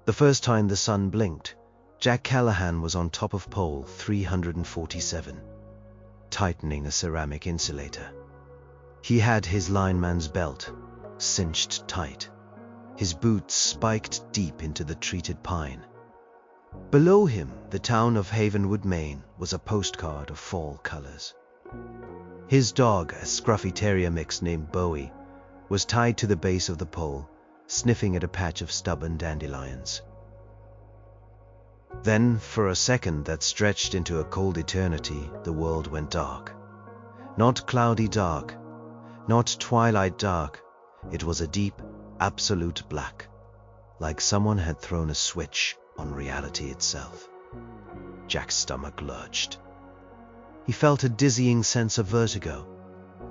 The first time the sun blinked, Jack Callahan was on top of pole 347, tightening a ceramic insulator. He had his lineman's belt cinched tight, his boots spiked deep into the treated pine. Below him, the town of Havenwood, Maine, was a postcard of fall colors. His dog, a scruffy terrier mix named Bowie, was tied to the base of the pole, sniffing at a patch of stubborn dandelions. Then, for a second that stretched into a cold eternity, the world went dark. Not cloudy dark, not twilight dark. It was a deep, absolute black, like someone had thrown a switch on reality itself. Jack's stomach lurched. He felt a dizzying sense of vertigo,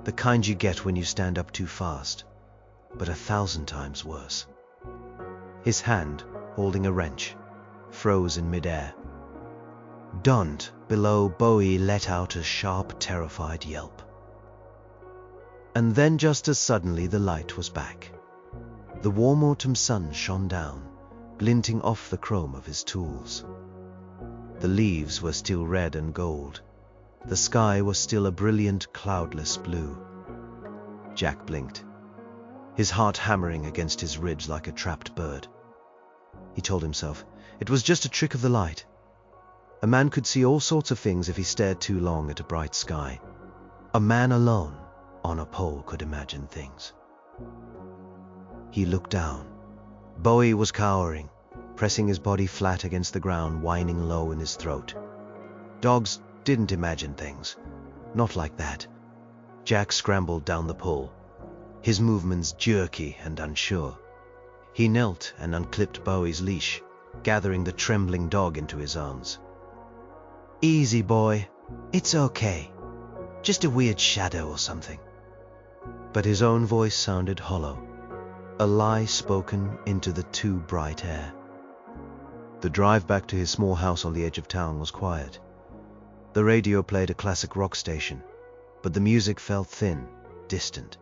the kind you get when you stand up too fast, but 1,000 times worse. His hand, holding a wrench, froze in midair. Stunned, below, Bowie let out a sharp, terrified yelp. And then just as suddenly the light was back. The warm autumn sun shone down, glinting off the chrome of his tools. The leaves were still red and gold. The sky was still a brilliant, cloudless blue. Jack blinked, his heart hammering against his ribs like a trapped bird. He told himself it was just a trick of the light. A man could see all sorts of things if he stared too long at a bright sky. A man alone on a pole could imagine things. He looked down. Bowie was cowering, pressing his body flat against the ground, whining low in his throat. Dogs didn't imagine things. Not like that. Jack scrambled down the pole, his movements jerky and unsure. He knelt and unclipped Bowie's leash, gathering the trembling dog into his arms. "Easy, boy. It's okay. Just a weird shadow or something." But his own voice sounded hollow, a lie spoken into the too bright air. The drive back to his small house on the edge of town was quiet. The radio played a classic rock station, but the music felt thin, distant.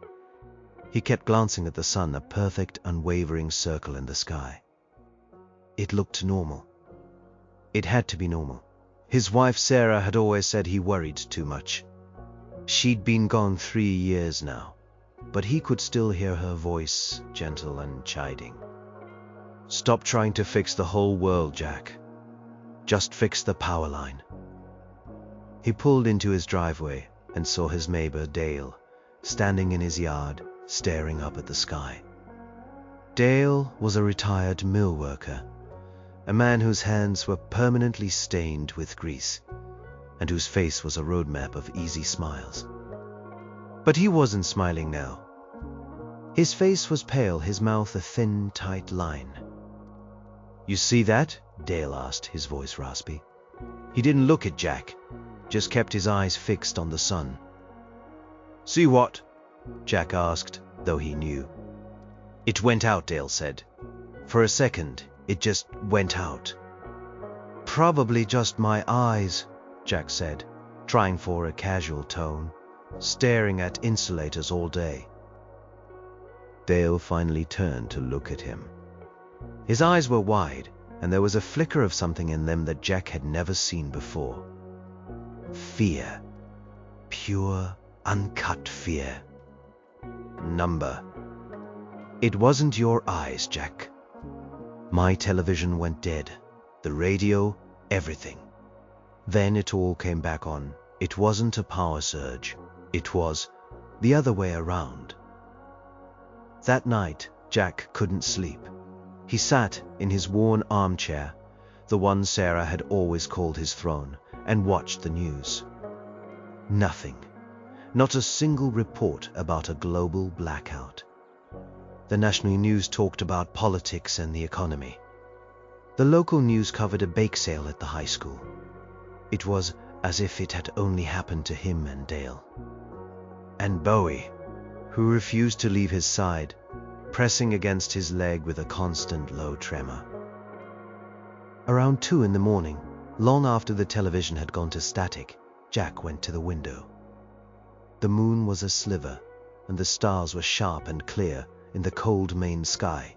He kept glancing at the sun, a perfect, unwavering circle in the sky. It looked normal. It had to be normal. His wife Sarah had always said he worried too much. She'd been gone 3 years now, but he could still hear her voice, gentle and chiding. "Stop trying to fix the whole world, Jack. Just fix the power line." He pulled into his driveway and saw his neighbor Dale standing in his yard, staring up at the sky. Dale was a retired mill worker, a man whose hands were permanently stained with grease, and whose face was a roadmap of easy smiles. But he wasn't smiling now. His face was pale, his mouth a thin, tight line. "You see that?" Dale asked, his voice raspy. He didn't look at Jack, just kept his eyes fixed on the sun. "See what?" Jack asked, though he knew. "It went out," Dale said. "For a second, it just went out." "Probably just my eyes," Jack said, trying for a casual tone, "staring at insulators all day." Dale finally turned to look at him. His eyes were wide, and there was a flicker of something in them that Jack had never seen before. Fear. Pure, uncut fear. Number. "It wasn't your eyes, Jack. My television went dead. The radio, everything. Then it all came back on. It wasn't a power surge. It was the other way around." That night, Jack couldn't sleep. He sat in his worn armchair, the one Sarah had always called his throne, and watched the news. Nothing. Not a single report about a global blackout. The national news talked about politics and the economy. The local news covered a bake sale at the high school. It was as if it had only happened to him and Dale. And Bowie, who refused to leave his side, pressing against his leg with a constant low tremor. Around 2 in the morning, long after the television had gone to static, Jack went to the window. The moon was a sliver, and the stars were sharp and clear in the cold Maine sky.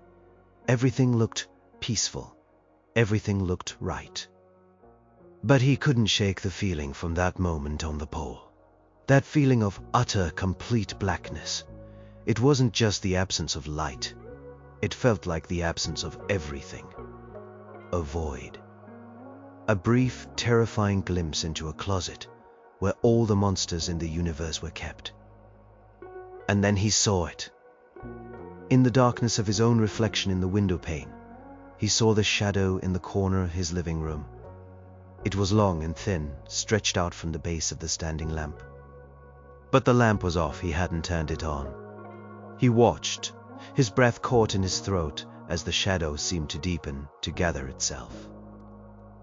Everything looked peaceful Everything looked right. But he couldn't shake the feeling from that moment on the pole. That feeling of utter, complete blackness. It wasn't just the absence of light. It felt like the absence of everything. A void. A brief, terrifying glimpse into a closet where all the monsters in the universe were kept. And then he saw it. In the darkness of his own reflection in the window pane, he saw the shadow in the corner of his living room. It was long and thin, stretched out from the base of the standing lamp. But the lamp was off, he hadn't turned it on. He watched, his breath caught in his throat as the shadow seemed to deepen, to gather itself.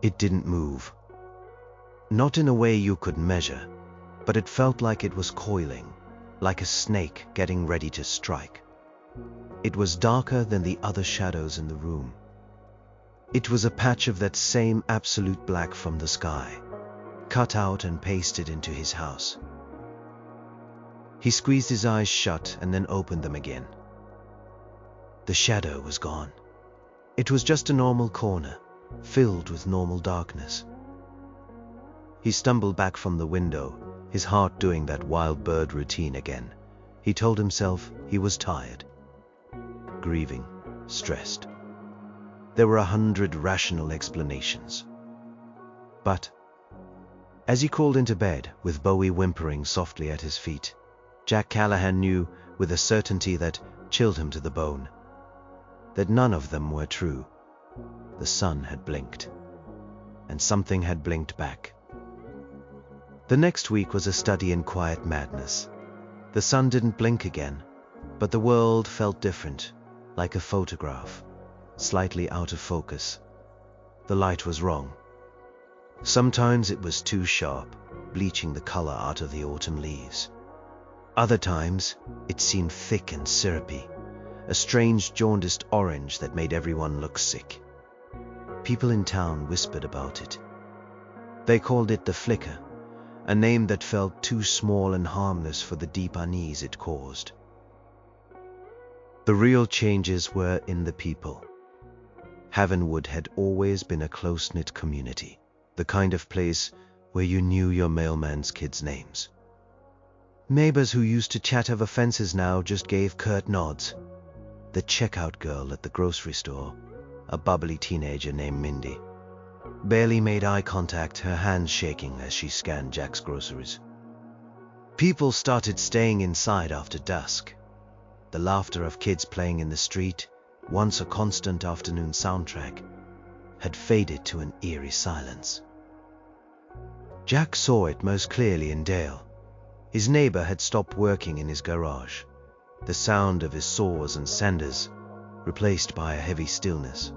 It didn't move. Not in a way you could measure, but it felt like it was coiling, like a snake getting ready to strike. It was darker than the other shadows in the room. It was a patch of that same absolute black from the sky, cut out and pasted into his house. He squeezed his eyes shut and then opened them again. The shadow was gone. It was just a normal corner, filled with normal darkness. He stumbled back from the window, his heart doing that wild bird routine again. He told himself he was tired, grieving, stressed. There were 100 rational explanations. But as he crawled into bed, with Bowie whimpering softly at his feet, Jack Callahan knew with a certainty that chilled him to the bone, that none of them were true. The sun had blinked, and something had blinked back. The next week was a study in quiet madness. The sun didn't blink again, but the world felt different, like a photograph, slightly out of focus. The light was wrong. Sometimes it was too sharp, bleaching the color out of the autumn leaves. Other times, it seemed thick and syrupy, a strange jaundiced orange that made everyone look sick. People in town whispered about it. They called it the flicker, a name that felt too small and harmless for the deep unease it caused. The real changes were in the people. Havenwood had always been a close-knit community, the kind of place where you knew your mailman's kids' names. Neighbors who used to chat over fences now just gave curt nods. The checkout girl at the grocery store, a bubbly teenager named Mindy, barely made eye contact, her hands shaking as she scanned Jack's groceries. People started staying inside after dusk. The laughter of kids playing in the street, once a constant afternoon soundtrack, had faded to an eerie silence. Jack saw it most clearly in Dale. His neighbor had stopped working in his garage, the sound of his saws and sanders replaced by a heavy stillness.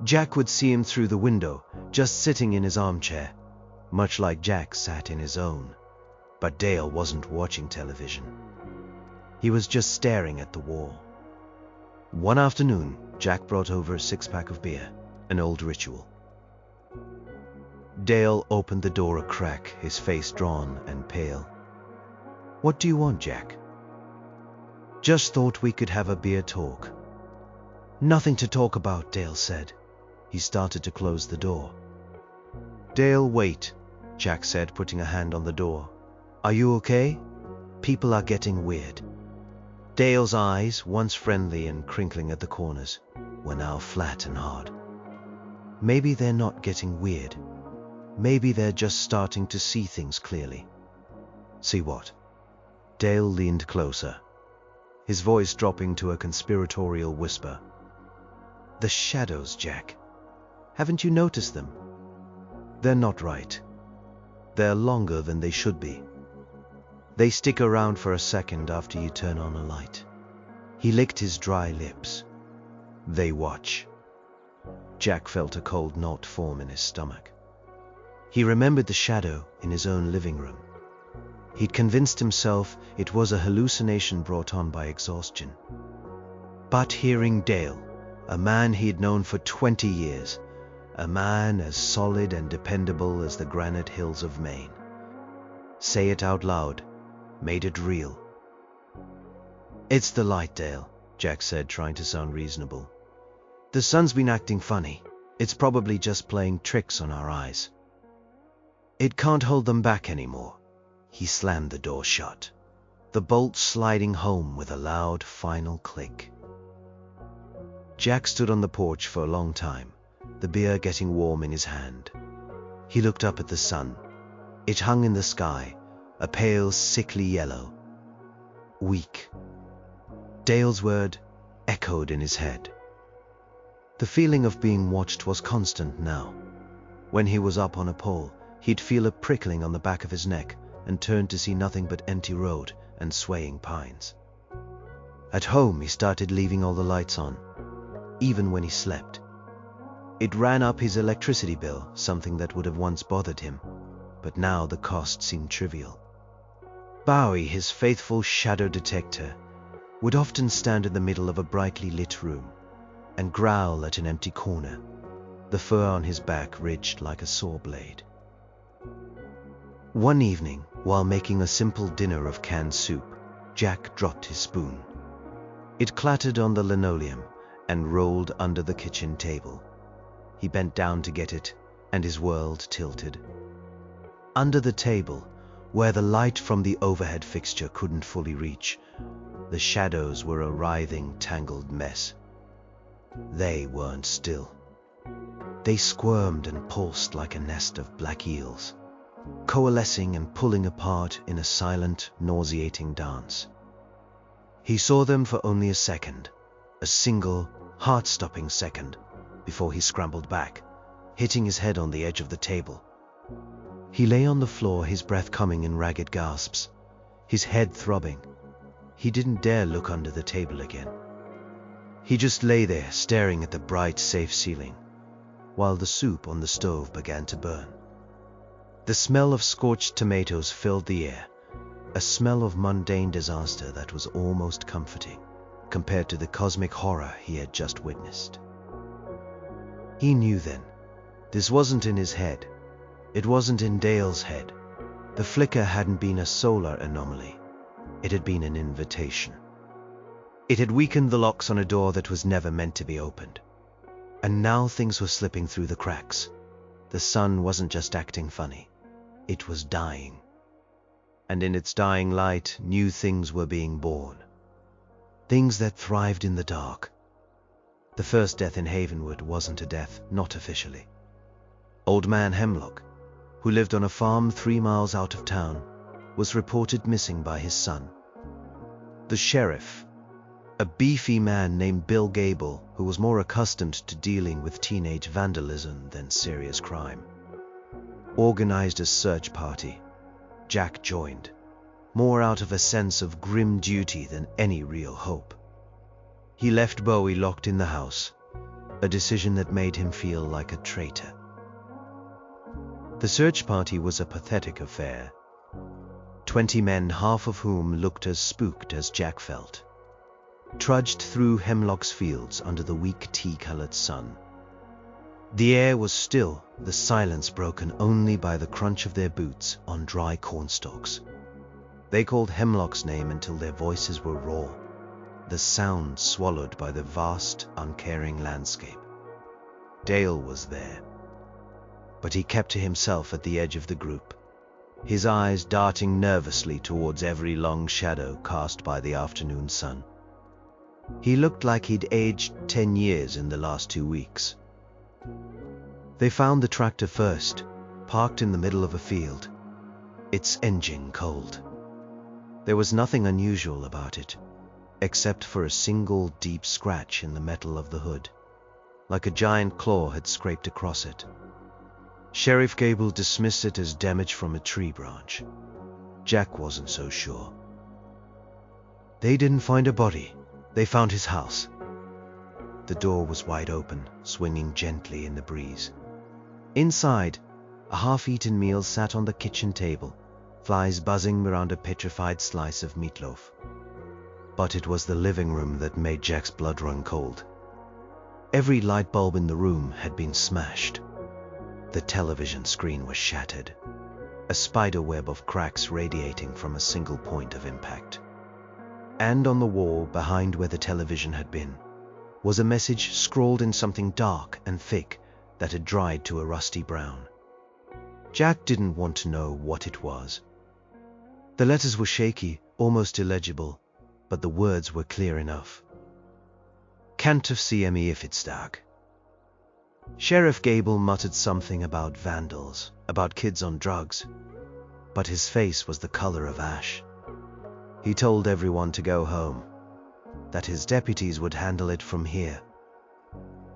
Jack would see him through the window, just sitting in his armchair, much like Jack sat in his own. But Dale wasn't watching television. He was just staring at the wall. One afternoon, Jack brought over a six-pack of beer, an old ritual. Dale opened the door a crack, his face drawn and pale. "What do you want, Jack?" "Just thought we could have a beer talk." "Nothing to talk about," Dale said. He started to close the door. "Dale, wait," Jack said, putting a hand on the door. "Are you okay? People are getting weird." Dale's eyes, once friendly and crinkling at the corners, were now flat and hard. "Maybe they're not getting weird. Maybe they're just starting to see things clearly." "See what?" Dale leaned closer, his voice dropping to a conspiratorial whisper. "The shadows, Jack. Haven't you noticed them? They're not right. They're longer than they should be. They stick around for a second after you turn on a light." He licked his dry lips. "They watch." Jack felt a cold knot form in his stomach. He remembered the shadow in his own living room. He'd convinced himself it was a hallucination brought on by exhaustion. But hearing Dale, a man he'd known for 20 years, a man as solid and dependable as the granite hills of Maine, say it out loud, made it real. "It's the light, Dale," Jack said, trying to sound reasonable. "The sun's been acting funny. It's probably just playing tricks on our eyes. It can't hold them back anymore. He slammed the door shut, the bolt sliding home with a loud final click. Jack stood on the porch for a long time, the beer getting warm in his hand. He looked up at the sun. It hung in the sky, a pale, sickly yellow. Weak. Dale's word echoed in his head. The feeling of being watched was constant now. When he was up on a pole, he'd feel a prickling on the back of his neck and turn to see nothing but empty road and swaying pines. At home, he started leaving all the lights on, even when he slept. It ran up his electricity bill, something that would have once bothered him, but now the cost seemed trivial. Bowie, his faithful shadow detector, would often stand in the middle of a brightly lit room and growl at an empty corner, the fur on his back ridged like a saw blade. One evening, while making a simple dinner of canned soup, Jack dropped his spoon. It clattered on the linoleum and rolled under the kitchen table. He bent down to get it, and his world tilted. Under the table, where the light from the overhead fixture couldn't fully reach, the shadows were a writhing, tangled mess. They weren't still. They squirmed and pulsed like a nest of black eels, coalescing and pulling apart in a silent, nauseating dance. He saw them for only a second, a single, heart-stopping second, before he scrambled back, hitting his head on the edge of the table. He lay on the floor, his breath coming in ragged gasps, his head throbbing. He didn't dare look under the table again. He just lay there, staring at the bright, safe ceiling, while the soup on the stove began to burn. The smell of scorched tomatoes filled the air, a smell of mundane disaster that was almost comforting compared to the cosmic horror he had just witnessed. He knew then, this wasn't in his head. It wasn't in Dale's head. The flicker hadn't been a solar anomaly. It had been an invitation. It had weakened the locks on a door that was never meant to be opened. And now things were slipping through the cracks. The sun wasn't just acting funny. It was dying. And in its dying light, new things were being born. Things that thrived in the dark. The first death in Havenwood wasn't a death, not officially. Old man Hemlock, who lived on a farm 3 miles out of town, was reported missing by his son. The sheriff, a beefy man named Bill Gable, who was more accustomed to dealing with teenage vandalism than serious crime, organized a search party. Jack joined, more out of a sense of grim duty than any real hope. He left Bowie locked in the house, a decision that made him feel like a traitor. The search party was a pathetic affair. 20 men, half of whom looked as spooked as Jack felt, trudged through Hemlock's fields under the weak tea-colored sun. The air was still, the silence broken only by the crunch of their boots on dry cornstalks. They called Hemlock's name until their voices were raw, the sound swallowed by the vast, uncaring landscape. Dale was there, but he kept to himself at the edge of the group, his eyes darting nervously towards every long shadow cast by the afternoon sun. He looked like he'd aged 10 years in the last 2 weeks. They found the tractor first, parked in the middle of a field, its engine cold. There was nothing unusual about it, except for a single deep scratch in the metal of the hood, like a giant claw had scraped across it. Sheriff Gable dismissed it as damage from a tree branch. Jack wasn't so sure. They didn't find a body. They found his house. The door was wide open, swinging gently in the breeze. Inside, a half-eaten meal sat on the kitchen table, flies buzzing around a petrified slice of meatloaf. But it was the living room that made Jack's blood run cold. Every light bulb in the room had been smashed. The television screen was shattered, a spider web of cracks radiating from a single point of impact. And on the wall behind where the television had been was a message scrawled in something dark and thick that had dried to a rusty brown. Jack didn't want to know what it was. The letters were shaky, almost illegible, but the words were clear enough. "Can't see me if it's dark." Sheriff Gable muttered something about vandals, about kids on drugs, but his face was the color of ash. He told everyone to go home, that his deputies would handle it from here.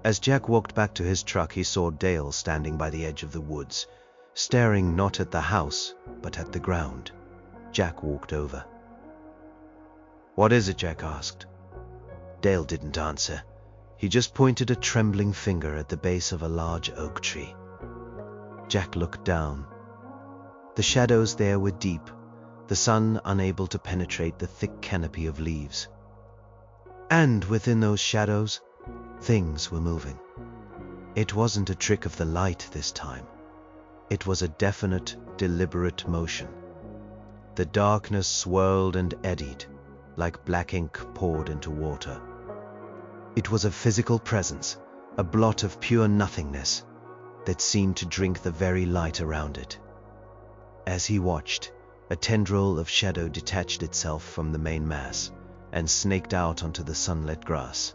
As Jack walked back to his truck, he saw Dale standing by the edge of the woods, staring not at the house, but at the ground. Jack walked over. "What is it?" Jack asked. Dale didn't answer. He just pointed a trembling finger at the base of a large oak tree. Jack looked down. The shadows there were deep, the sun unable to penetrate the thick canopy of leaves. And within those shadows, things were moving. It wasn't a trick of the light this time. It was a definite, deliberate motion. The darkness swirled and eddied, like black ink poured into water. It was a physical presence, a blot of pure nothingness that seemed to drink the very light around it. As he watched, a tendril of shadow detached itself from the main mass and snaked out onto the sunlit grass.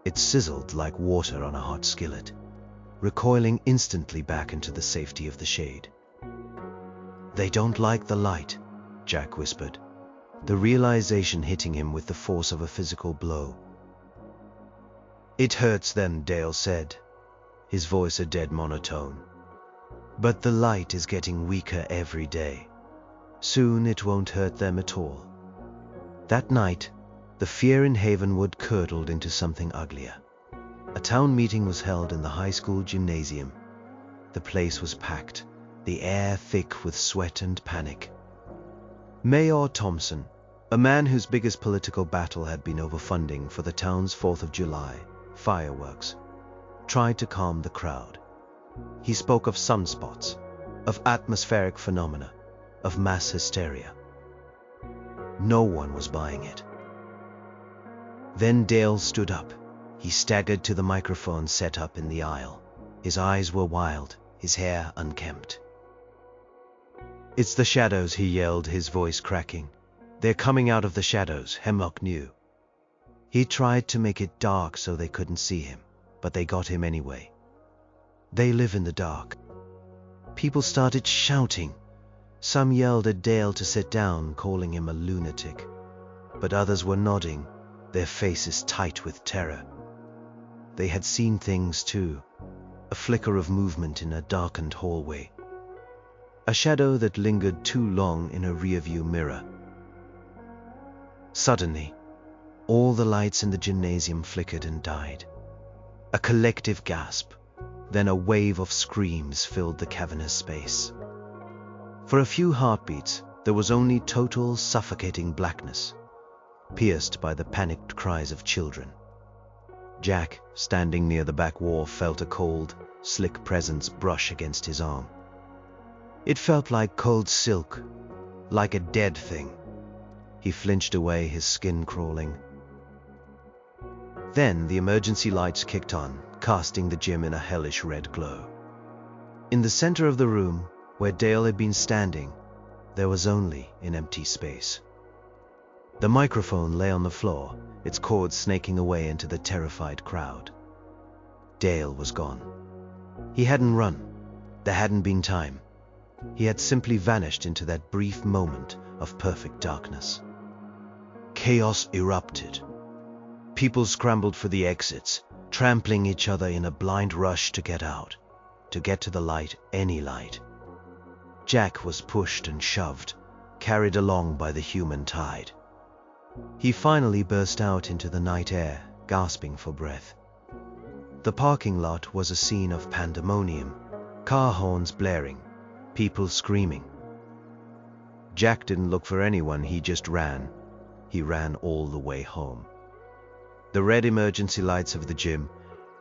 It sizzled like water on a hot skillet, recoiling instantly back into the safety of the shade. "They don't like the light," Jack whispered, the realization hitting him with the force of a physical blow. "It hurts them," Dale said, his voice a dead monotone. "But the light is getting weaker every day. Soon it won't hurt them at all." That night, the fear in Havenwood curdled into something uglier. A town meeting was held in the high school gymnasium. The place was packed, the air thick with sweat and panic. Mayor Thompson, a man whose biggest political battle had been over funding for the town's 4th of July fireworks, tried to calm the crowd. He spoke of sunspots, of atmospheric phenomena, of mass hysteria. No one was buying it. Then Dale stood up. He staggered to the microphone set up in the aisle. His eyes were wild, his hair unkempt. "It's the shadows," he yelled, his voice cracking. "They're coming out of the shadows, Hemlock knew." He tried to make it dark so they couldn't see him, but they got him anyway. They live in the dark. People started shouting. Some yelled at Dale to sit down, calling him a lunatic, but others were nodding, their faces tight with terror. They had seen things too, a flicker of movement in a darkened hallway, a shadow that lingered too long in a rearview mirror. Suddenly, all the lights in the gymnasium flickered and died. A collective gasp, then a wave of screams filled the cavernous space. For a few heartbeats, there was only total, suffocating blackness, pierced by the panicked cries of children. Jack, standing near the back wall, felt a cold, slick presence brush against his arm. It felt like cold silk, like a dead thing. He flinched away, his skin crawling. Then the emergency lights kicked on, casting the gym in a hellish red glow. In the center of the room, where Dale had been standing, there was only an empty space. The microphone lay on the floor, its cord snaking away into the terrified crowd. Dale was gone. He hadn't run. There hadn't been time. He had simply vanished into that brief moment of perfect darkness. Chaos erupted. People scrambled for the exits, trampling each other in a blind rush to get out, to get to the light, any light. Jack was pushed and shoved, carried along by the human tide. He finally burst out into the night air, gasping for breath. The parking lot was a scene of pandemonium, car horns blaring, people screaming. Jack didn't look for anyone, he just ran. He ran all the way home. The red emergency lights of the gym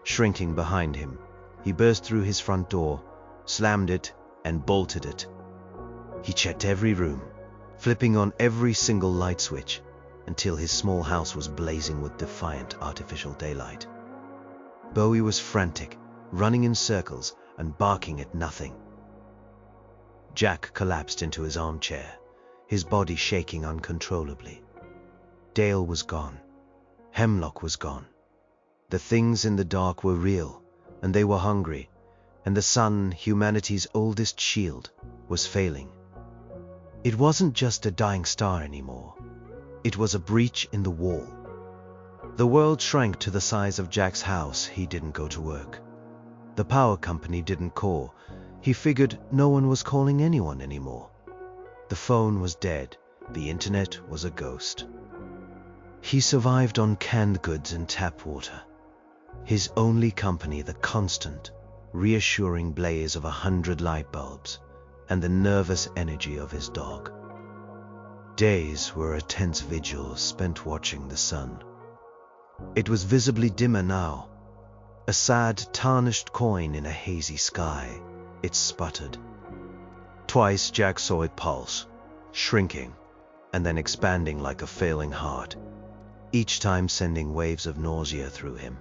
shrinking behind him, he burst through his front door, slammed it, and bolted it. He checked every room, flipping on every single light switch, until his small house was blazing with defiant artificial daylight. Bowie was frantic, running in circles and barking at nothing. Jack collapsed into his armchair, his body shaking uncontrollably. Dale was gone. Hemlock was gone. The things in the dark were real, and they were hungry, and the sun, humanity's oldest shield, was failing. It wasn't just a dying star anymore. It was a breach in the wall. The world shrank to the size of Jack's house. He didn't go to work. The power company didn't call. He figured no one was calling anyone anymore. The phone was dead. The internet was a ghost. He survived on canned goods and tap water. His only company, the constant, reassuring blaze of 100 light bulbs and the nervous energy of his dog. Days were a tense vigil spent watching the sun. It was visibly dimmer now, a sad, tarnished coin in a hazy sky. It sputtered. Twice Jack saw it pulse, shrinking, and then expanding like a failing heart, each time sending waves of nausea through him.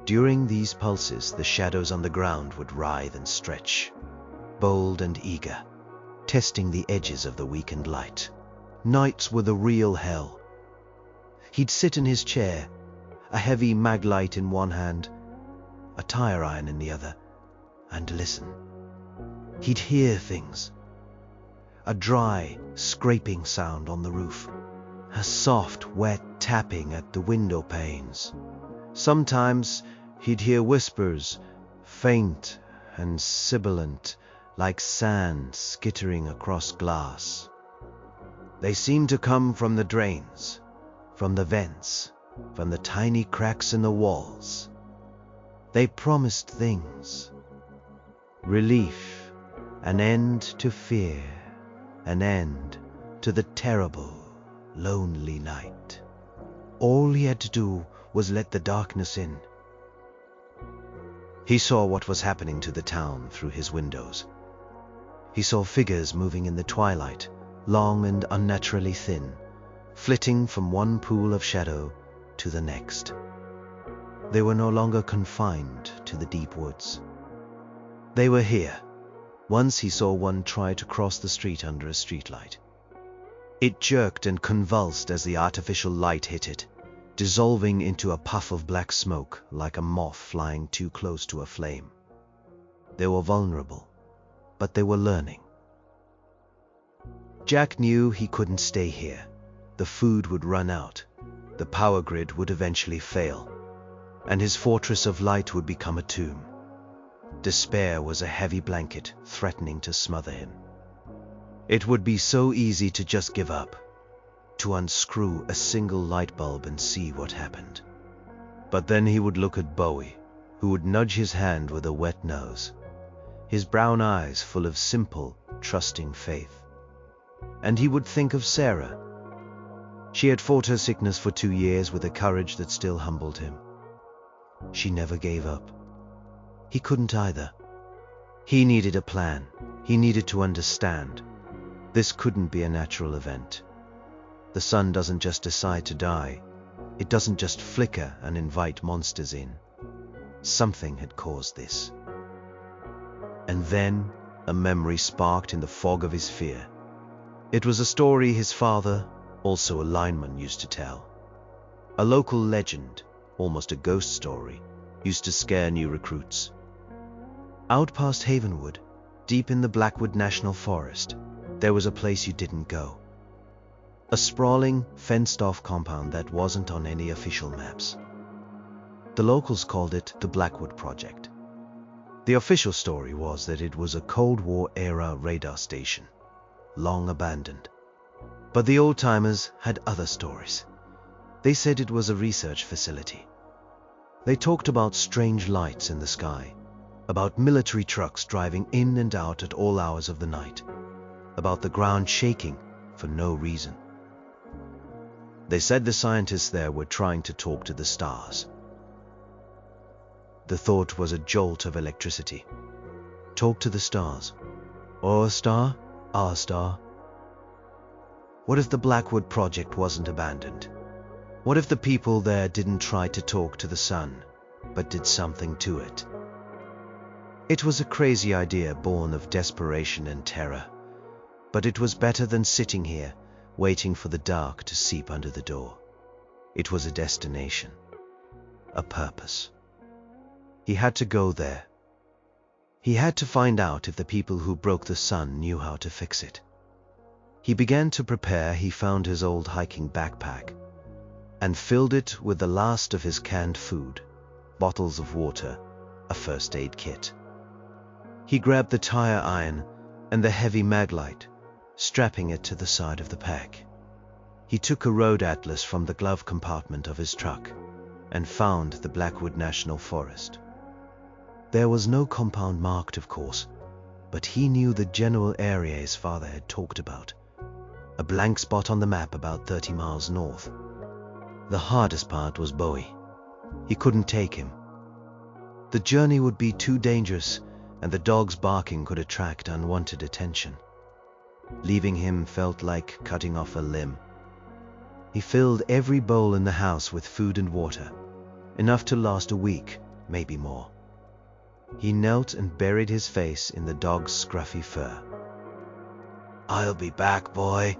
During these pulses, the shadows on the ground would writhe and stretch, bold and eager, testing the edges of the weakened light. Nights were the real hell. He'd sit in his chair, a heavy mag light in one hand, a tire iron in the other, and listen. He'd hear things. A dry, scraping sound on the roof, a soft, wet tapping at the window panes. Sometimes he'd hear whispers, faint and sibilant, like sand skittering across glass. They seemed to come from the drains, from the vents, from the tiny cracks in the walls. They promised things. Relief, an end to fear, an end to the terrible, lonely night. All he had to do was let the darkness in. He saw what was happening to the town through his windows. He saw figures moving in the twilight, long and unnaturally thin, flitting from one pool of shadow to the next. They were no longer confined to the deep woods. They were here. Once he saw one try to cross the street under a streetlight. It jerked and convulsed as the artificial light hit it, dissolving into a puff of black smoke like a moth flying too close to a flame. They were vulnerable, but they were learning. Jack knew he couldn't stay here. The food would run out, the power grid would eventually fail, and his fortress of light would become a tomb. Despair was a heavy blanket threatening to smother him. It would be so easy to just give up, to unscrew a single light bulb and see what happened. But then he would look at Bowie, who would nudge his hand with a wet nose, his brown eyes full of simple, trusting faith. And he would think of Sarah. She had fought her sickness for 2 years with a courage that still humbled him. She never gave up. He couldn't either. He needed a plan. He needed to understand. This couldn't be a natural event. The sun doesn't just decide to die. It doesn't just flicker and invite monsters in. Something had caused this. And then a memory sparked in the fog of his fear. It was a story his father, also a lineman, used to tell. A local legend, almost a ghost story, used to scare new recruits. Out past Havenwood, deep in the Blackwood National Forest, there was a place you didn't go. A sprawling, fenced-off compound that wasn't on any official maps. The locals called it the Blackwood Project. The official story was that it was a Cold War-era radar station, long abandoned. But the old-timers had other stories. They said it was a research facility. They talked about strange lights in the sky, about military trucks driving in and out at all hours of the night, about the ground shaking for no reason. They said the scientists there were trying to talk to the stars. The thought was a jolt of electricity. Talk to the stars. Or a star? Our star. What if the Blackwood Project wasn't abandoned? What if the people there didn't try to talk to the sun, but did something to it? It was a crazy idea born of desperation and terror, but it was better than sitting here, waiting for the dark to seep under the door. It was a destination, a purpose. He had to go there. He had to find out if the people who broke the sun knew how to fix it. He began to prepare. He found his old hiking backpack and filled it with the last of his canned food, bottles of water, a first aid kit. He grabbed the tire iron and the heavy maglite, strapping it to the side of the pack. He took a road atlas from the glove compartment of his truck and found the Blackwood National Forest. There was no compound marked, of course, but he knew the general area his father had talked about. A blank spot on the map about 30 miles north. The hardest part was Bowie. He couldn't take him. The journey would be too dangerous, and the dog's barking could attract unwanted attention. Leaving him felt like cutting off a limb. He filled every bowl in the house with food and water, enough to last a week, maybe more. He knelt and buried his face in the dog's scruffy fur. "I'll be back, boy,"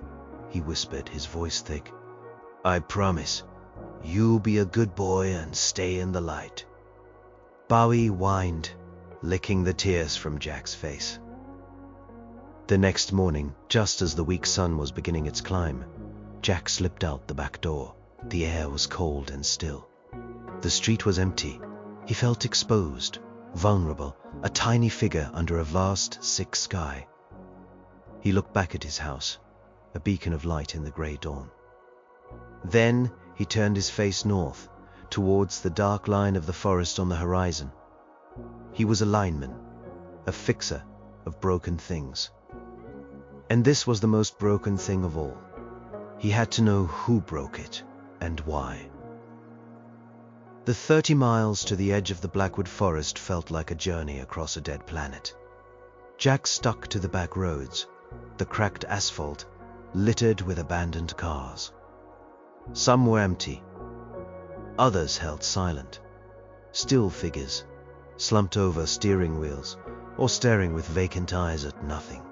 he whispered, his voice thick. "I promise. You'll be a good boy and stay in the light." Bowie whined, licking the tears from Jack's face. The next morning, just as the weak sun was beginning its climb, Jack slipped out the back door. The air was cold and still. The street was empty. He felt exposed, vulnerable, a tiny figure under a vast, sick sky. He looked back at his house, a beacon of light in the grey dawn. Then he turned his face north, towards the dark line of the forest on the horizon. He was a lineman, a fixer of broken things. And this was the most broken thing of all. He had to know who broke it and why. The 30 miles to the edge of the Blackwood Forest felt like a journey across a dead planet. Jack stuck to the back roads, the cracked asphalt, littered with abandoned cars. Some were empty. Others held silent, still figures, slumped over steering wheels or staring with vacant eyes at nothing.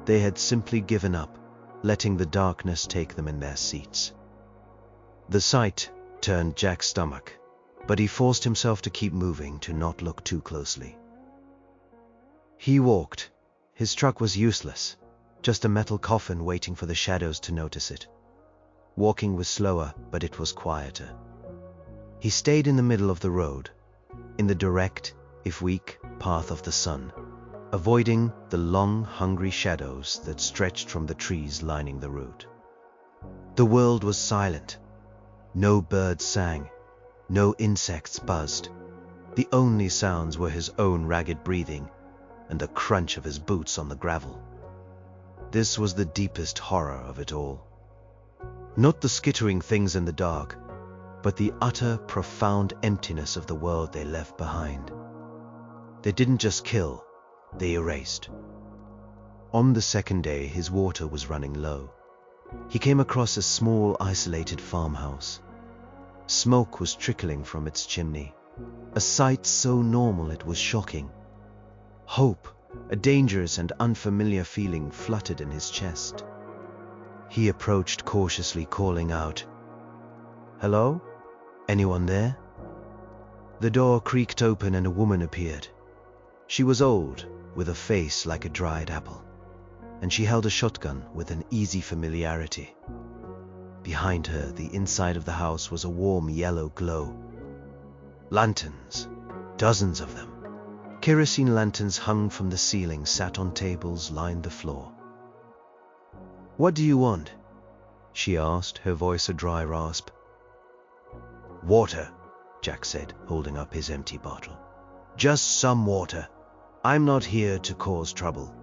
They had simply given up, letting the darkness take them in their seats. The sight turned Jack's stomach, but he forced himself to keep moving, to not look too closely. He walked. His truck was useless, just a metal coffin waiting for the shadows to notice it. Walking was slower, but it was quieter. He stayed in the middle of the road, in the direct, if weak, path of the sun, avoiding the long, hungry shadows that stretched from the trees lining the route. The world was silent. No birds sang, no insects buzzed. The only sounds were his own ragged breathing and the crunch of his boots on the gravel. This was the deepest horror of it all. Not the skittering things in the dark, but the utter, profound emptiness of the world they left behind. They didn't just kill, they erased. On the second day, his water was running low. He came across a small, isolated farmhouse. Smoke was trickling from its chimney, a sight so normal it was shocking. Hope, a dangerous and unfamiliar feeling, fluttered in his chest. He approached cautiously, calling out, "Hello? Anyone there?" The door creaked open and a woman appeared. She was old, with a face like a dried apple, and she held a shotgun with an easy familiarity. Behind her, the inside of the house was a warm yellow glow. Lanterns, dozens of them. Kerosene lanterns hung from the ceiling, sat on tables, lined the floor. "What do you want?" she asked, her voice a dry rasp. "Water," Jack said, holding up his empty bottle. "Just some water. I'm not here to cause trouble."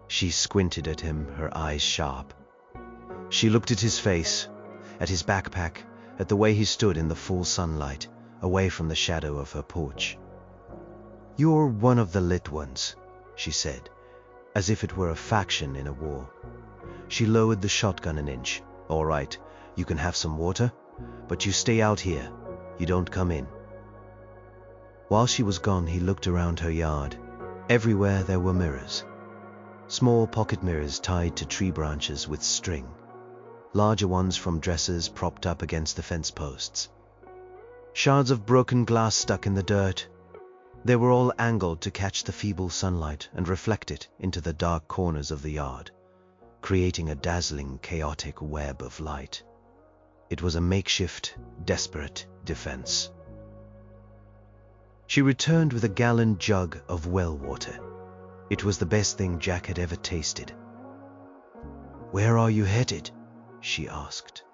She squinted at him, her eyes sharp. She looked at his face, at his backpack, at the way he stood in the full sunlight, away from the shadow of her porch. "You're one of the lit ones," she said, as if it were a faction in a war. She lowered the shotgun an inch. "All right, you can have some water, but you stay out here. You don't come in." While she was gone, he looked around her yard. Everywhere there were mirrors. Small pocket mirrors tied to tree branches with string. Larger ones from dressers propped up against the fence posts. Shards of broken glass stuck in the dirt. They were all angled to catch the feeble sunlight and reflect it into the dark corners of the yard, creating a dazzling, chaotic web of light. It was a makeshift, desperate defense. She returned with a gallon jug of well water. It was the best thing Jack had ever tasted. "Where are you headed?" she asked.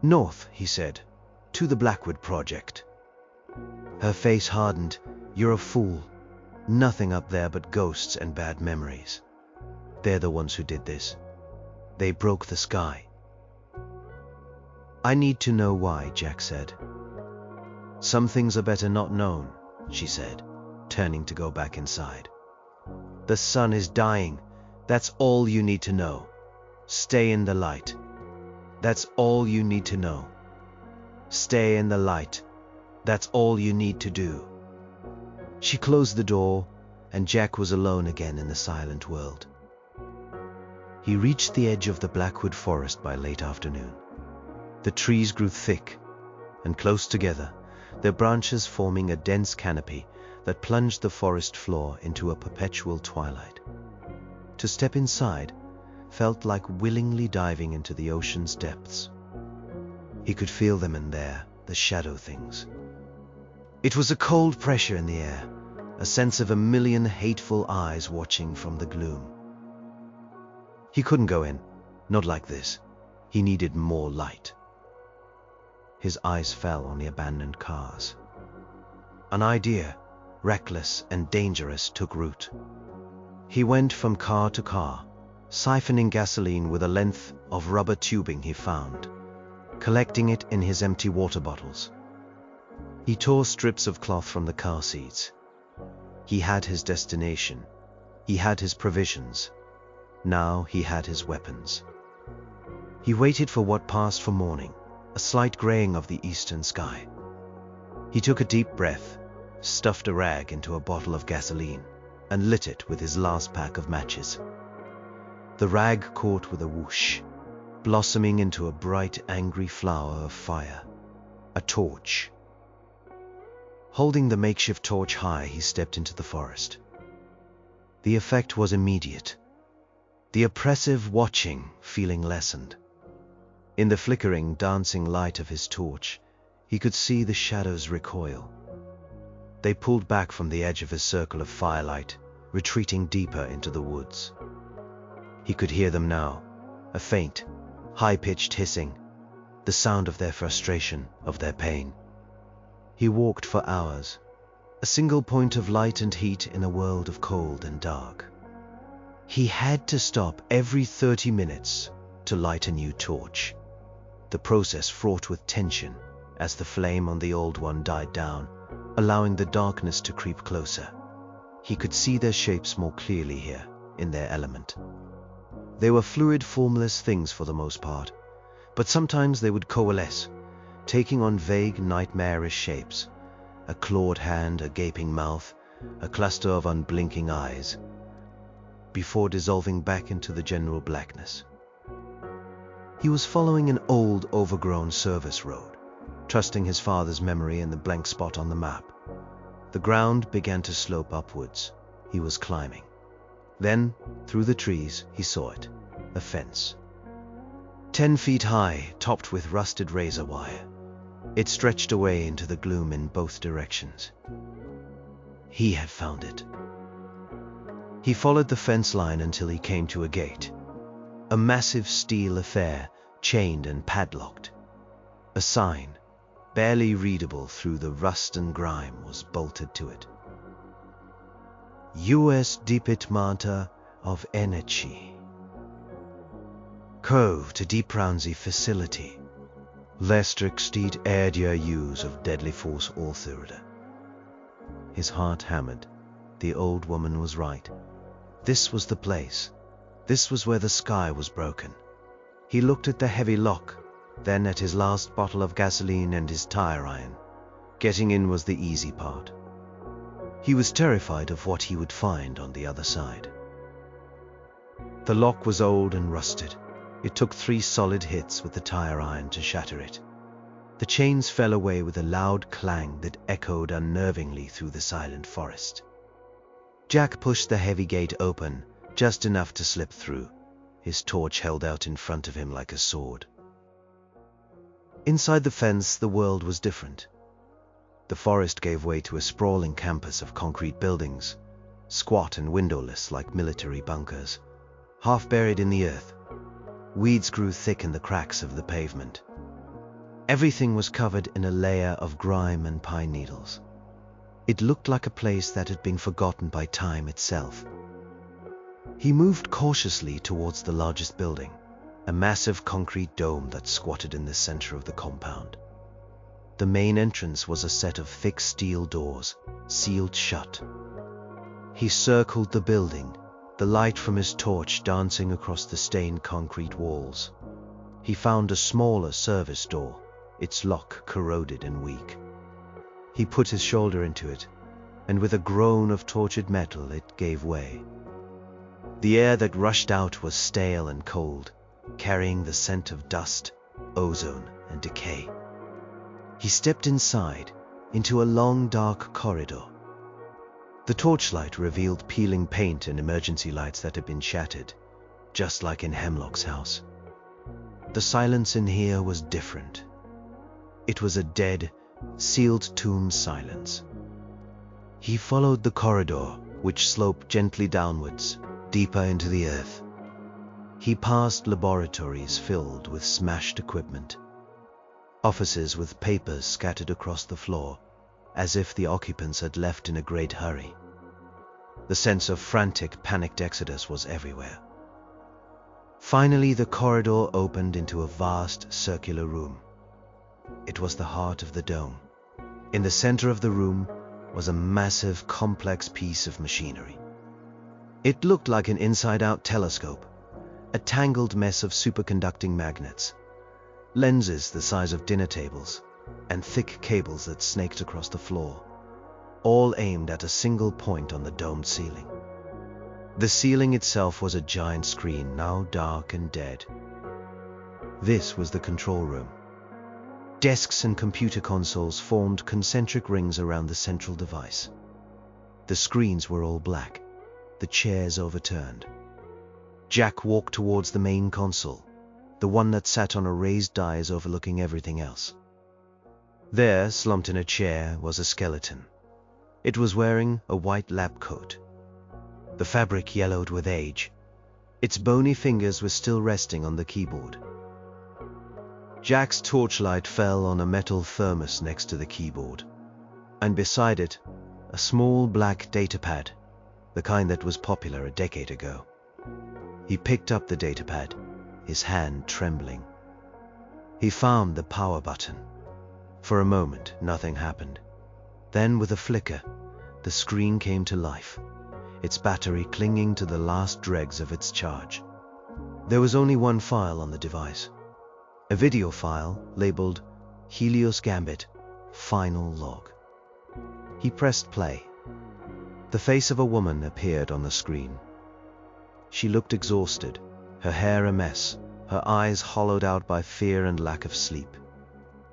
"North," he said, "to the Blackwood project." Her face hardened. "You're a fool. Nothing up there but ghosts and bad memories. They're the ones who did this. They broke the sky." "I need to know why," Jack said. "Some things are better not known," she said, turning to go back inside. "The sun is dying. That's all you need to know. Stay in the light. That's all you need to know. Stay in the light. That's all you need to do." She closed the door, and Jack was alone again in the silent world. He reached the edge of the Blackwood forest by late afternoon. The trees grew thick and close together, their branches forming a dense canopy that plunged the forest floor into a perpetual twilight. To step inside felt like willingly diving into the ocean's depths. He could feel them in there, the shadow things. It was a cold pressure in the air, a sense of a million hateful eyes watching from the gloom. He couldn't go in, not like this. He needed more light. His eyes fell on the abandoned cars. An idea, reckless and dangerous, took root. He went from car to car, siphoning gasoline with a length of rubber tubing he found, collecting it in his empty water bottles. He tore strips of cloth from the car seats. He had his destination. He had his provisions. Now he had his weapons. He waited for what passed for morning, a slight graying of the eastern sky. He took a deep breath, stuffed a rag into a bottle of gasoline, and lit it with his last pack of matches. The rag caught with a whoosh, blossoming into a bright, angry flower of fire. A torch. Holding the makeshift torch high, he stepped into the forest. The effect was immediate. The oppressive watching feeling lessened. In the flickering, dancing light of his torch, he could see the shadows recoil. They pulled back from the edge of his circle of firelight, retreating deeper into the woods. He could hear them now, a faint, high-pitched hissing, the sound of their frustration, of their pain. He walked for hours, a single point of light and heat in a world of cold and dark. He had to stop every 30 minutes to light a new torch, the process fraught with tension as the flame on the old one died down, allowing the darkness to creep closer. He could see their shapes more clearly here, in their element. They were fluid, formless things for the most part, but sometimes they would coalesce, taking on vague, nightmarish shapes, a clawed hand, a gaping mouth, a cluster of unblinking eyes, before dissolving back into the general blackness. He was following an old, overgrown service road, trusting his father's memory and the blank spot on the map. The ground began to slope upwards. He was climbing. Then, through the trees, he saw it, a fence. 10 feet high, topped with rusted razor wire. It stretched away into the gloom in both directions. He had found it. He followed the fence line until he came to a gate. A massive steel affair, chained and padlocked. A sign, barely readable through the rust and grime, was bolted to it. U.S. Department of Energy. Cove to Deep Ramsey Facility. Restricted area use of deadly force authorized. His heart hammered. The old woman was right. This was the place. This was where the sky was broken. He looked at the heavy lock, then at his last bottle of gasoline and his tire iron. Getting in was the easy part. He was terrified of what he would find on the other side. The lock was old and rusted. It took 3 solid hits with the tire iron to shatter it. The chains fell away with a loud clang that echoed unnervingly through the silent forest. Jack pushed the heavy gate open, just enough to slip through, his torch held out in front of him like a sword. Inside the fence, the world was different. The forest gave way to a sprawling campus of concrete buildings, squat and windowless like military bunkers, half buried in the earth. Weeds grew thick in the cracks of the pavement. Everything was covered in a layer of grime and pine needles. It looked like a place that had been forgotten by time itself. He moved cautiously towards the largest building, a massive concrete dome that squatted in the center of the compound. The main entrance was a set of thick steel doors, sealed shut. He circled the building, the light from his torch dancing across the stained concrete walls. He found a smaller service door, its lock corroded and weak. He put his shoulder into it, and with a groan of tortured metal, it gave way. The air that rushed out was stale and cold, carrying the scent of dust, ozone, and decay. He stepped inside, into a long, dark corridor. The torchlight revealed peeling paint and emergency lights that had been shattered, just like in Hemlock's house. The silence in here was different. It was a dead, sealed tomb silence. He followed the corridor, which sloped gently downwards, deeper into the earth. He passed laboratories filled with smashed equipment, offices with papers scattered across the floor, as if the occupants had left in a great hurry. The sense of frantic, panicked exodus was everywhere. Finally, the corridor opened into a vast, circular room. It was the heart of the dome. In the center of the room was a massive, complex piece of machinery. It looked like an inside-out telescope, a tangled mess of superconducting magnets, lenses the size of dinner tables, and thick cables that snaked across the floor, all aimed at a single point on the domed ceiling. The ceiling itself was a giant screen, now dark and dead. This was the control room. Desks and computer consoles formed concentric rings around the central device. The screens were all black, the chairs overturned. Jack walked towards the main console, the one that sat on a raised dais overlooking everything else. There, slumped in a chair, was a skeleton. It was wearing a white lab coat. The fabric yellowed with age. Its bony fingers were still resting on the keyboard. Jack's torchlight fell on a metal thermos next to the keyboard, and beside it, a small black datapad, the kind that was popular a decade ago. He picked up the datapad, his hand trembling. He found the power button. For a moment, nothing happened. Then, with a flicker, the screen came to life, its battery clinging to the last dregs of its charge. There was only one file on the device, a video file labeled Helios Gambit Final Log. He pressed play. The face of a woman appeared on the screen. She looked exhausted, her hair a mess, her eyes hollowed out by fear and lack of sleep.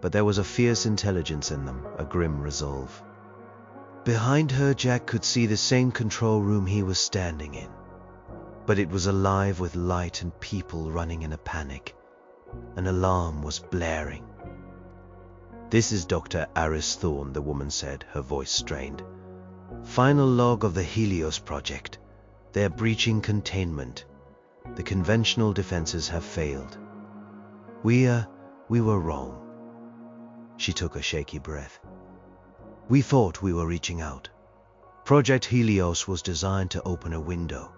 But there was a fierce intelligence in them, a grim resolve. Behind her, Jack could see the same control room he was standing in. But it was alive with light and people running in a panic. An alarm was blaring. "This is Dr. Aris Thorne," the woman said, her voice strained. "Final log of the Helios project. They're breaching containment. The conventional defenses have failed. We were wrong." She took a shaky breath. "We thought we were reaching out. Project Helios was designed to open a window,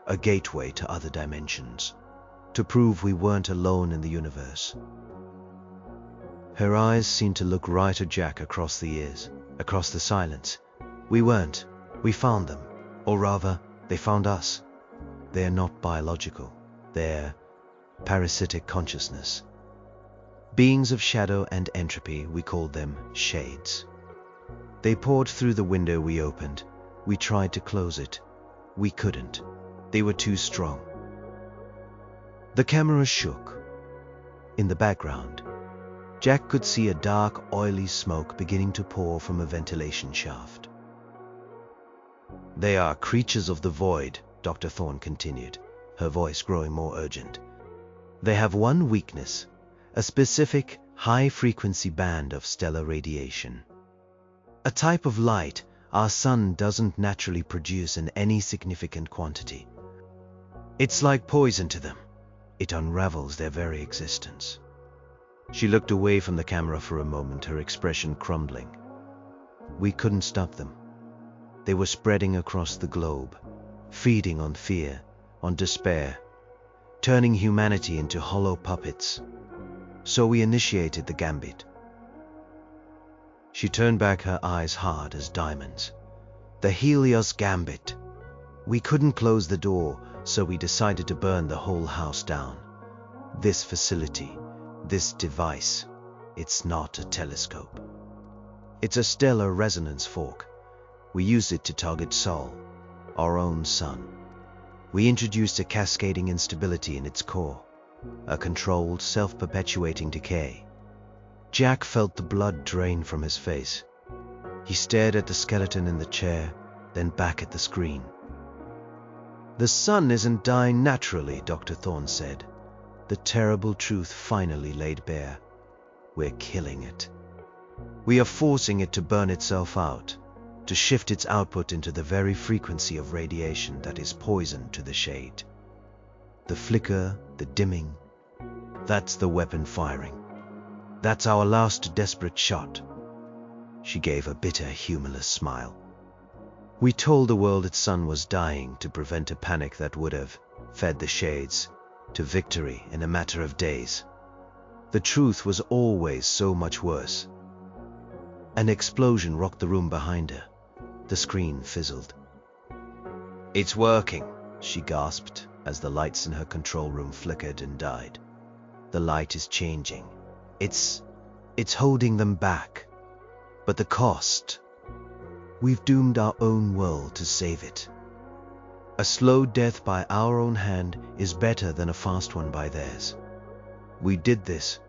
a gateway to other dimensions, to prove we weren't alone in the universe." Her eyes seemed to look right at Jack across the years, across the silence. "We weren't. We found them. Or rather, they found us. They're not biological. They're parasitic consciousness. Beings of shadow and entropy, we call them shades. They poured through the window we opened. We tried to close it. We couldn't. They were too strong. The camera shook. In the background, Jack could see a dark, oily smoke beginning to pour from a ventilation shaft. "They are creatures of the void," Dr. Thorne continued, her voice growing more urgent. "They have one weakness, a specific, high-frequency band of stellar radiation. A type of light our sun doesn't naturally produce in any significant quantity. It's like poison to them. It unravels their very existence." She looked away from the camera for a moment, her expression crumbling. We couldn't stop them. They were spreading across the globe, feeding on fear, on despair, turning humanity into hollow puppets. So we initiated the gambit. She turned back, her eyes hard as diamonds. The Helios Gambit. We couldn't close the door, so we decided to burn the whole house down. This facility, this device, it's not a telescope. It's a stellar resonance fork. We used it to target Sol, our own sun. We introduced a cascading instability in its core, a controlled, self-perpetuating decay. Jack felt the blood drain from his face. He stared at the skeleton in the chair, then back at the screen. "The sun isn't dying naturally," Dr. Thorne said. The terrible truth finally laid bare. We're killing it. We are forcing it to burn itself out, to shift its output into the very frequency of radiation that is poison to the shade. The flicker, the dimming, that's the weapon firing. That's our last desperate shot." She gave a bitter, humorless smile. "We told the world its sun was dying to prevent a panic that would have fed the shades to victory in a matter of days. The truth was always so much worse." An explosion rocked the room behind her. The screen fizzled. "It's working," she gasped as the lights in her control room flickered and died. "The light is changing. It's holding them back. But the cost? We've doomed our own world to save it. A slow death by our own hand is better than a fast one by theirs. We did this.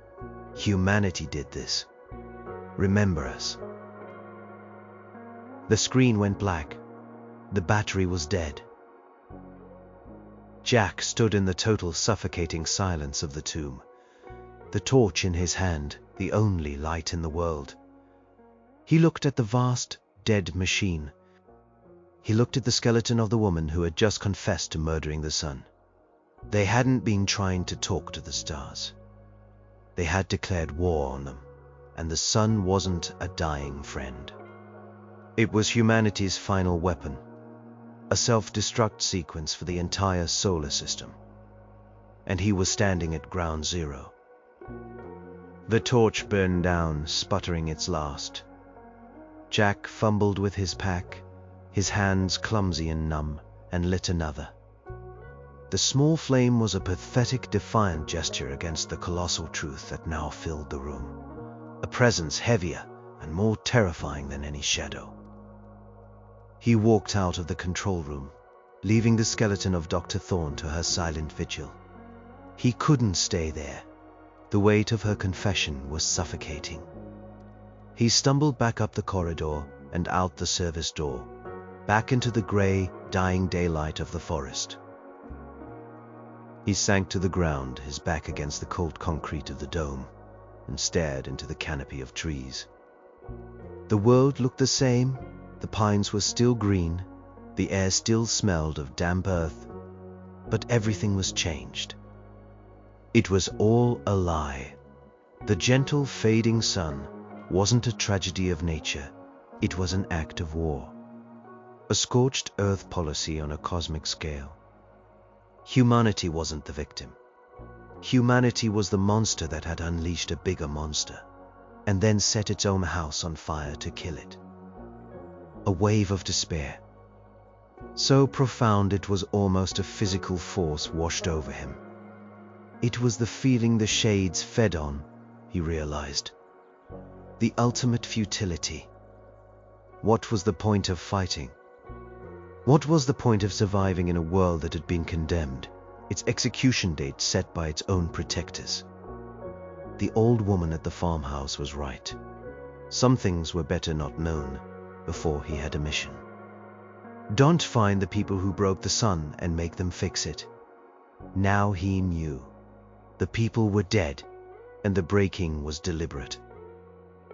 Humanity did this. Remember us." The screen went black. The battery was dead. Jack stood in the total suffocating silence of the tomb, the torch in his hand, the only light in the world. He looked at the vast, dead machine. He looked at the skeleton of the woman who had just confessed to murdering the sun. They hadn't been trying to talk to the stars. They had declared war on them, and the sun wasn't a dying friend. It was humanity's final weapon, a self-destruct sequence for the entire solar system. And he was standing at ground zero. The torch burned down, sputtering its last. Jack fumbled with his pack, his hands clumsy and numb, and lit another. The small flame was a pathetic, defiant gesture against the colossal truth that now filled the room, a presence heavier and more terrifying than any shadow. He walked out of the control room, leaving the skeleton of Dr. Thorne to her silent vigil. He couldn't stay there. The weight of her confession was suffocating. He stumbled back up the corridor and out the service door, back into the gray, dying daylight of the forest. He sank to the ground, his back against the cold concrete of the dome, and stared into the canopy of trees. The world looked the same. The pines were still green, the air still smelled of damp earth, but everything was changed. It was all a lie. The gentle fading sun wasn't a tragedy of nature, it was an act of war. A scorched earth policy on a cosmic scale. Humanity wasn't the victim. Humanity was the monster that had unleashed a bigger monster, and then set its own house on fire to kill it. A wave of despair, so profound it was almost a physical force washed over him. It was the feeling the shades fed on, he realized. The ultimate futility. What was the point of fighting? What was the point of surviving in a world that had been condemned, its execution date set by its own protectors? The old woman at the farmhouse was right. Some things were better not known before he had a mission. Don't find the people who broke the sun and make them fix it. Now he knew. The people were dead, and the breaking was deliberate.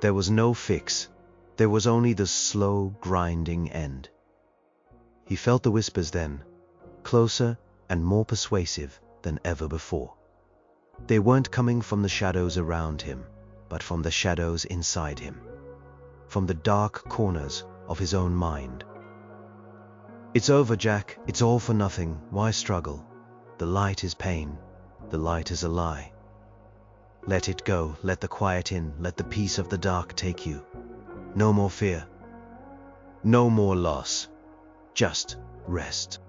There was no fix. There was only the slow, grinding end. He felt the whispers then, closer and more persuasive than ever before. They weren't coming from the shadows around him, but from the shadows inside him, from the dark corners of his own mind. It's over, Jack. It's all for nothing. Why struggle? The light is pain. The light is a lie. Let it go. Let the quiet in. Let the peace of the dark take you. No more fear. No more loss. Just rest.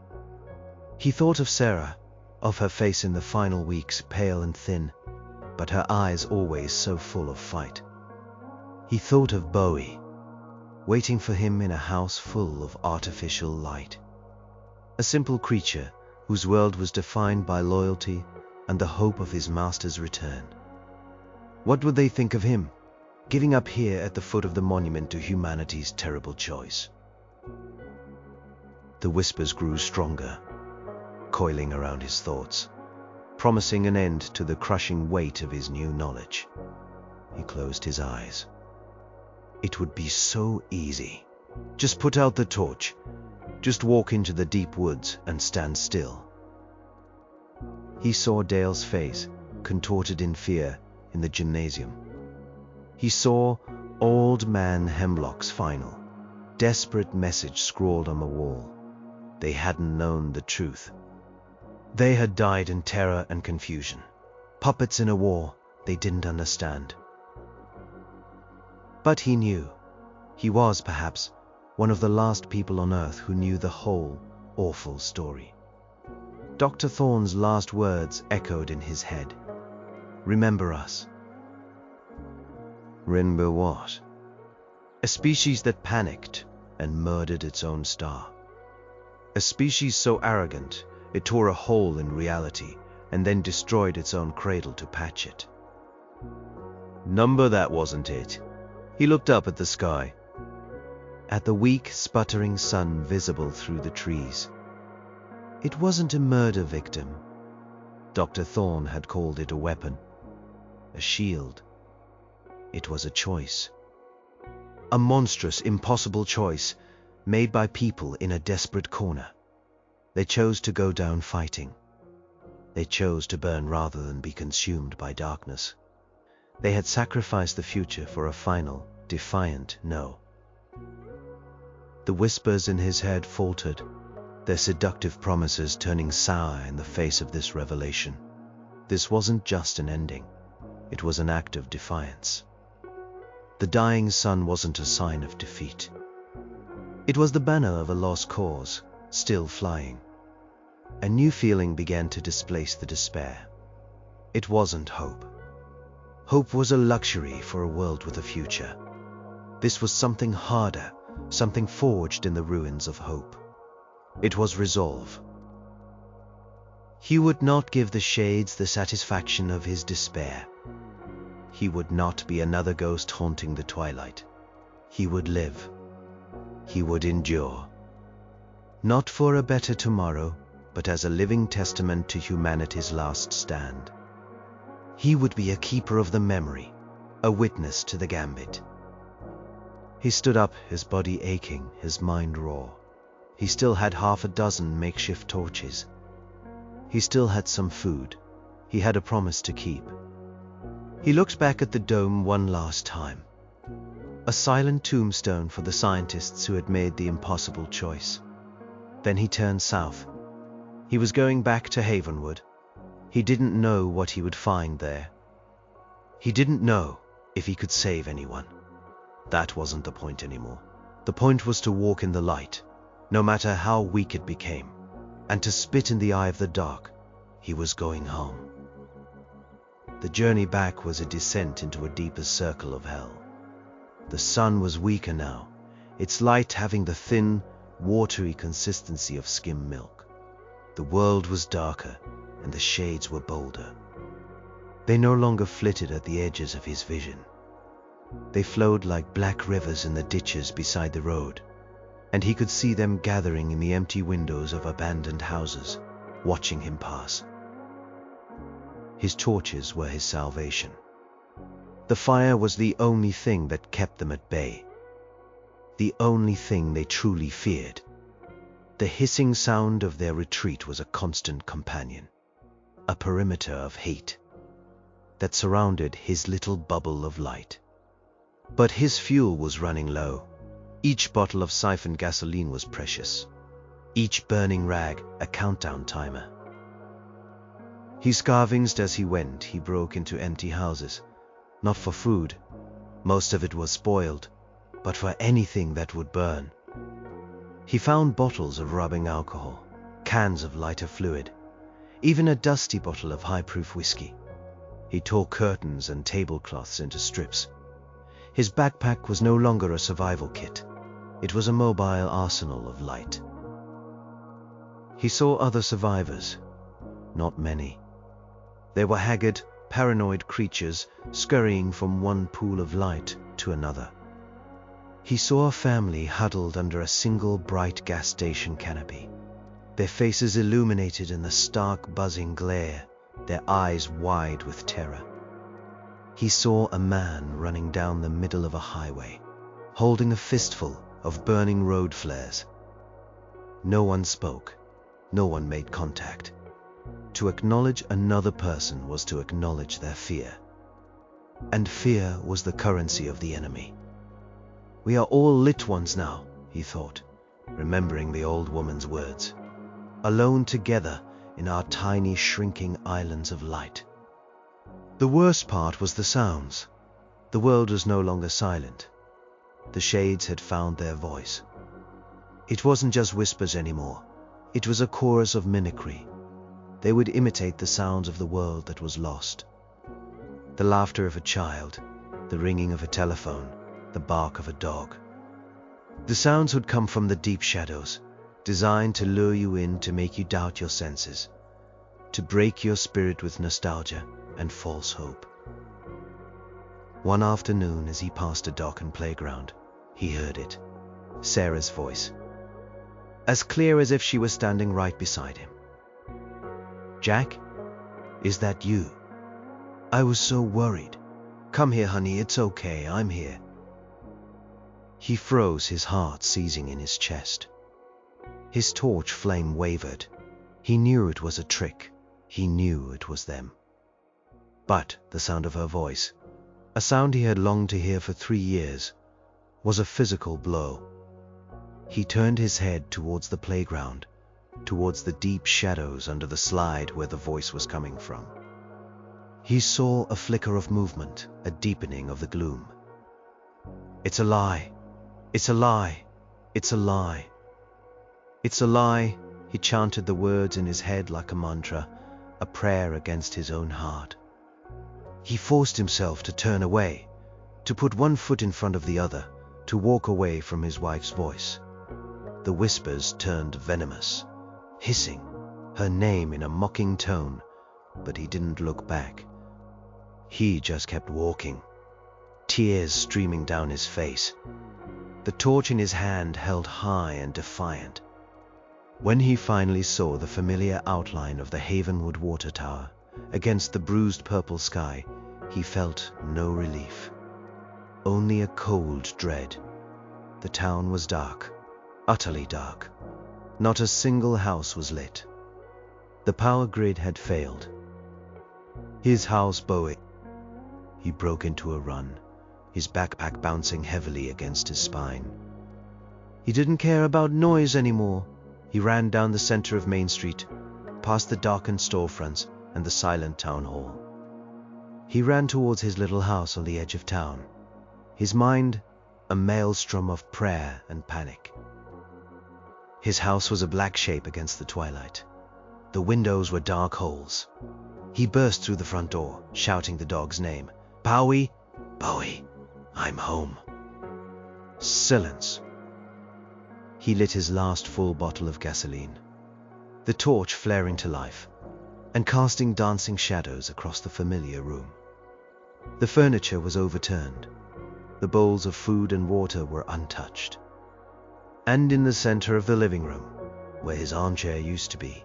He thought of Sarah, of her face in the final weeks, pale and thin, but her eyes always so full of fight. He thought of Bowie, waiting for him in a house full of artificial light. A simple creature whose world was defined by loyalty and the hope of his master's return. What would they think of him, giving up here at the foot of the monument to humanity's terrible choice? The whispers grew stronger, coiling around his thoughts, promising an end to the crushing weight of his new knowledge. He closed his eyes. It would be so easy. Just put out the torch. Just walk into the deep woods and stand still. He saw Dale's face, contorted in fear, in the gymnasium. He saw Old Man Hemlock's final, desperate message scrawled on the wall. They hadn't known the truth. They had died in terror and confusion, puppets in a war they didn't understand. But he knew. He was, perhaps, one of the last people on Earth who knew the whole awful story. Dr. Thorne's last words echoed in his head. Remember us. Remember what? A species that panicked and murdered its own star. A species so arrogant it tore a hole in reality and then destroyed its own cradle to patch it. Number that wasn't it. He looked up at the sky, at the weak, sputtering sun visible through the trees. It wasn't a murder victim. Dr. Thorne had called it a weapon, a shield. It was a choice. A monstrous, impossible choice made by people in a desperate corner. They chose to go down fighting. They chose to burn rather than be consumed by darkness. They had sacrificed the future for a final, defiant no. The whispers in his head faltered, their seductive promises turning sour in the face of this revelation. This wasn't just an ending. It was an act of defiance. The dying sun wasn't a sign of defeat. It was the banner of a lost cause, still flying. A new feeling began to displace the despair. It wasn't hope. Hope was a luxury for a world with a future. This was something harder, something forged in the ruins of hope. It was resolve. He would not give the shades the satisfaction of his despair. He would not be another ghost haunting the twilight. He would live. He would endure. Not for a better tomorrow, but as a living testament to humanity's last stand. He would be a keeper of the memory, a witness to the gambit. He stood up, his body aching, his mind raw. He still had half a dozen makeshift torches. He still had some food. He had a promise to keep. He looked back at the dome one last time. A silent tombstone for the scientists who had made the impossible choice. Then he turned south. He was going back to Havenwood. He didn't know what he would find there. He didn't know if he could save anyone. That wasn't the point anymore. The point was to walk in the light, no matter how weak it became, and to spit in the eye of the dark. He was going home. The journey back was a descent into a deeper circle of hell. The sun was weaker now. its light having the thin, watery consistency of skim milk. The world was darker, and the shades were bolder. They no longer flitted at the edges of his vision. They flowed like black rivers in the ditches beside the road, and he could see them gathering in the empty windows of abandoned houses, watching him pass. His torches were his salvation. The fire was the only thing that kept them at bay, the only thing they truly feared. The hissing sound of their retreat was a constant companion, a perimeter of hate that surrounded his little bubble of light. But his fuel was running low. Each bottle of siphoned gasoline was precious, each burning rag a countdown timer. He scavenged as he went. He broke into empty houses, not for food, most of it was spoiled, but for anything that would burn. He found bottles of rubbing alcohol, cans of lighter fluid, even a dusty bottle of high-proof whiskey. He tore curtains and tablecloths into strips. His backpack was no longer a survival kit. It was a mobile arsenal of light. He saw other survivors, not many. They were haggard, paranoid creatures scurrying from one pool of light to another. He saw a family huddled under a single bright gas station canopy, their faces illuminated in the stark, buzzing glare, their eyes wide with terror. He saw a man running down the middle of a highway, holding a fistful of burning road flares. No one spoke. No one made contact. To acknowledge another person was to acknowledge their fear. And fear was the currency of the enemy. We are all lit ones now, he thought, remembering the old woman's words. Alone together in our tiny, shrinking islands of light. The worst part was the sounds. The world was no longer silent. The shades had found their voice. It wasn't just whispers anymore. It was a chorus of mimicry. They would imitate the sounds of the world that was lost. The laughter of a child, the ringing of a telephone, the bark of a dog. The sounds would come from the deep shadows, designed to lure you in, to make you doubt your senses, to break your spirit with nostalgia and false hope. One afternoon, as he passed a darkened playground, he heard it, Sarah's voice, as clear as if she was standing right beside him. "Jack, is that you? I was so worried. Come here, honey, it's okay, I'm here." He froze, his heart seizing in his chest. His torch flame wavered. He knew it was a trick. He knew it was them. But the sound of her voice, a sound he had longed to hear for 3 years, was a physical blow. He turned his head towards the playground, towards the deep shadows under the slide where the voice was coming from. He saw a flicker of movement, a deepening of the gloom. "It's a lie. It's a lie. It's a lie. It's a lie." He chanted the words in his head like a mantra, a prayer against his own heart. He forced himself to turn away, to put one foot in front of the other, to walk away from his wife's voice. The whispers turned venomous, hissing her name in a mocking tone, but he didn't look back. He just kept walking, tears streaming down his face, the torch in his hand held high and defiant. When he finally saw the familiar outline of the Havenwood water tower against the bruised purple sky, he felt no relief, only a cold dread. The town was dark, utterly dark. Not a single house was lit. The power grid had failed. His house, Bowie. He broke into a run, his backpack bouncing heavily against his spine. He didn't care about noise anymore. He ran down the center of Main Street, past the darkened storefronts and the silent town hall. He ran towards his little house on the edge of town, his mind a maelstrom of prayer and panic. His house was a black shape against the twilight. The windows were dark holes. He burst through the front door, shouting the dog's name. "Bowie! Bowie! I'm home!" Silence. He lit his last full bottle of gasoline, the torch flaring to life and casting dancing shadows across the familiar room. The furniture was overturned. The bowls of food and water were untouched. And in the center of the living room, where his armchair used to be,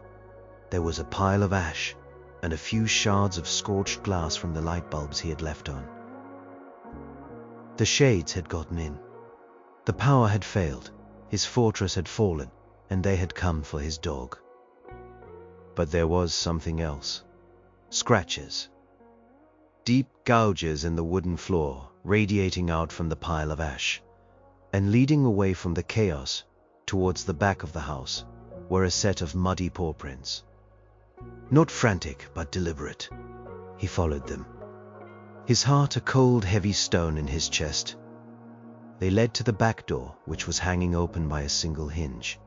there was a pile of ash and a few shards of scorched glass from the light bulbs he had left on. The shades had gotten in. The power had failed, his fortress had fallen, and they had come for his dog. But there was something else. Scratches. Deep gouges in the wooden floor, radiating out from the pile of ash, and leading away from the chaos towards the back of the house were a set of muddy paw prints. Not frantic, but deliberate. He followed them, his heart a cold, heavy stone in his chest. They led to the back door, which was hanging open by a single hinge.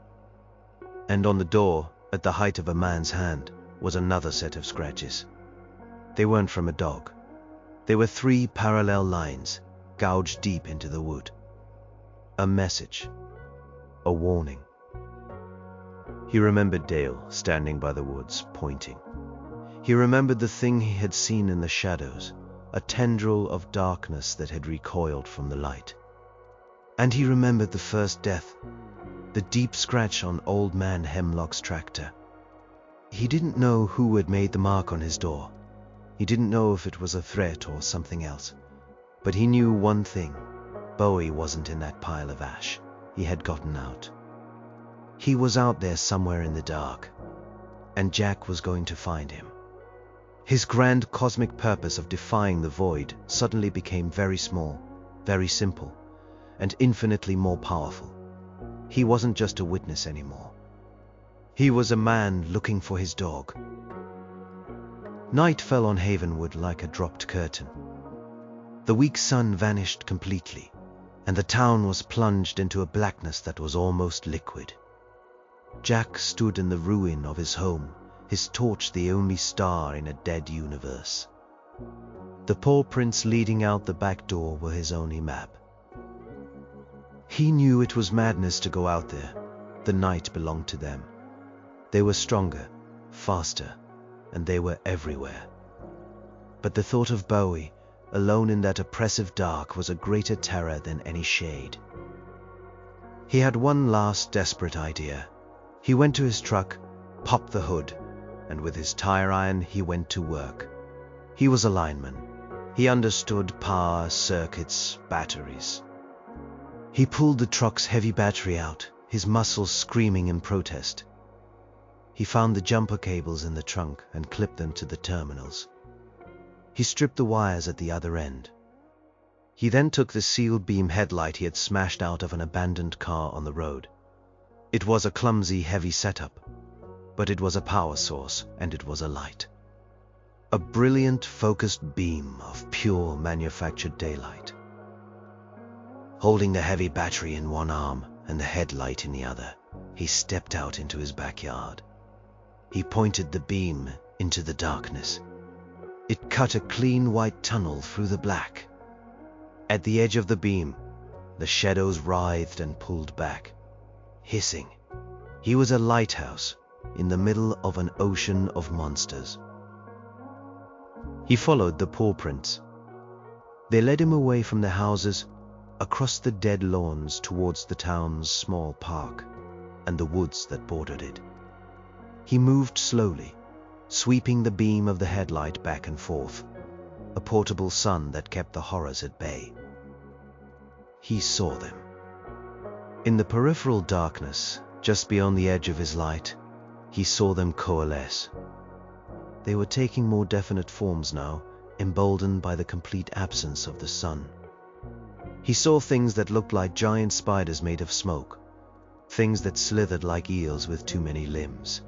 And on the door, at the height of a man's hand, was another set of scratches. They weren't from a dog. They were 3 parallel lines, gouged deep into the wood. A message. A warning. He remembered Dale standing by the woods, pointing. He remembered the thing he had seen in the shadows, a tendril of darkness that had recoiled from the light. And he remembered the first death, the deep scratch on Old Man Hemlock's tractor. He didn't know who had made the mark on his door. He didn't know if it was a threat or something else. But he knew one thing. Bowie wasn't in that pile of ash. He had gotten out. He was out there somewhere in the dark, and Jack was going to find him. His grand cosmic purpose of defying the void suddenly became very small, very simple, and infinitely more powerful. He wasn't just a witness anymore. He was a man looking for his dog. Night fell on Havenwood like a dropped curtain. The weak sun vanished completely, and the town was plunged into a blackness that was almost liquid. Jack stood in the ruin of his home, his torch the only star in a dead universe. The paw prints leading out the back door were his only map. He knew it was madness to go out there. The night belonged to them. They were stronger, faster, and they were everywhere. But the thought of Bowie, alone in that oppressive dark, was a greater terror than any shade. He had one last desperate idea. He went to his truck, popped the hood, and with his tire iron he went to work. He was a lineman. He understood power, circuits, batteries. He pulled the truck's heavy battery out, his muscles screaming in protest. He found the jumper cables in the trunk and clipped them to the terminals. He stripped the wires at the other end. He then took the sealed beam headlight he had smashed out of an abandoned car on the road. It was a clumsy, heavy setup, but it was a power source, and it was a light. A brilliant, focused beam of pure manufactured daylight. Holding the heavy battery in one arm and the headlight in the other, he stepped out into his backyard. He pointed the beam into the darkness. It cut a clean white tunnel through the black. At the edge of the beam, the shadows writhed and pulled back, hissing. He was a lighthouse in the middle of an ocean of monsters. He followed the paw prints. They led him away from the houses, across the dead lawns towards the town's small park and the woods that bordered it. He moved slowly, sweeping the beam of the headlight back and forth, a portable sun that kept the horrors at bay. He saw them. In the peripheral darkness, just beyond the edge of his light, he saw them coalesce. They were taking more definite forms now, emboldened by the complete absence of the sun. He saw things that looked like giant spiders made of smoke, things that slithered like eels with too many limbs,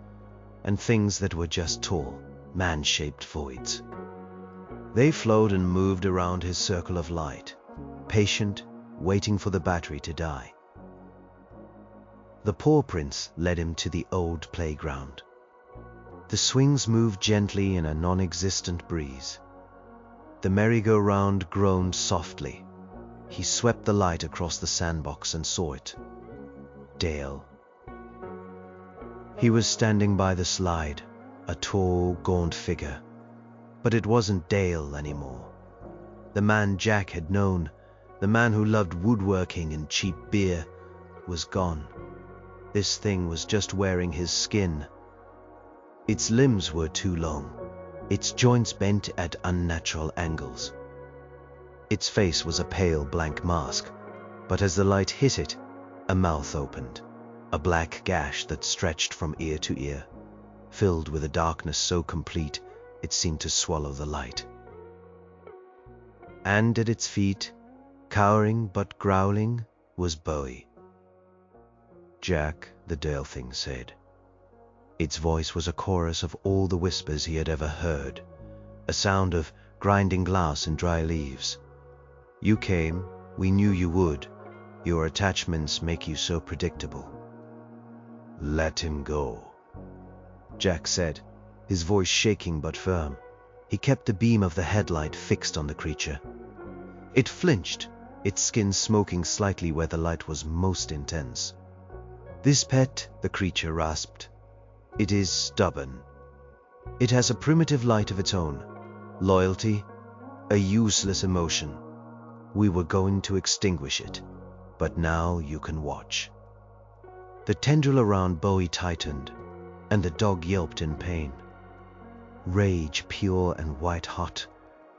and things that were just tall, man-shaped voids. They flowed and moved around his circle of light, patient, waiting for the battery to die. The paw prints led him to the old playground. The swings moved gently in a non-existent breeze. The merry-go-round groaned softly. He swept the light across the sandbox and saw it. Dale. He was standing by the slide, a tall, gaunt figure. But it wasn't Dale anymore. The man Jack had known, the man who loved woodworking and cheap beer, was gone. This thing was just wearing his skin. Its limbs were too long, its joints bent at unnatural angles. Its face was a pale blank mask, but as the light hit it, a mouth opened, a black gash that stretched from ear to ear, filled with a darkness so complete it seemed to swallow the light. And at its feet, cowering but growling, was Bowie. "Jack," the Dale thing said. Its voice was a chorus of all the whispers he had ever heard, a sound of grinding glass and dry leaves. "You came, we knew you would. Your attachments make you so predictable." "Let him go," Jack said, his voice shaking but firm. He kept the beam of the headlight fixed on the creature. It flinched, its skin smoking slightly where the light was most intense. "This pet," the creature rasped, "it is stubborn. It has a primitive light of its own, loyalty, a useless emotion. We were going to extinguish it, but now you can watch." The tendril around Bowie tightened, and the dog yelped in pain. Rage, pure and white-hot,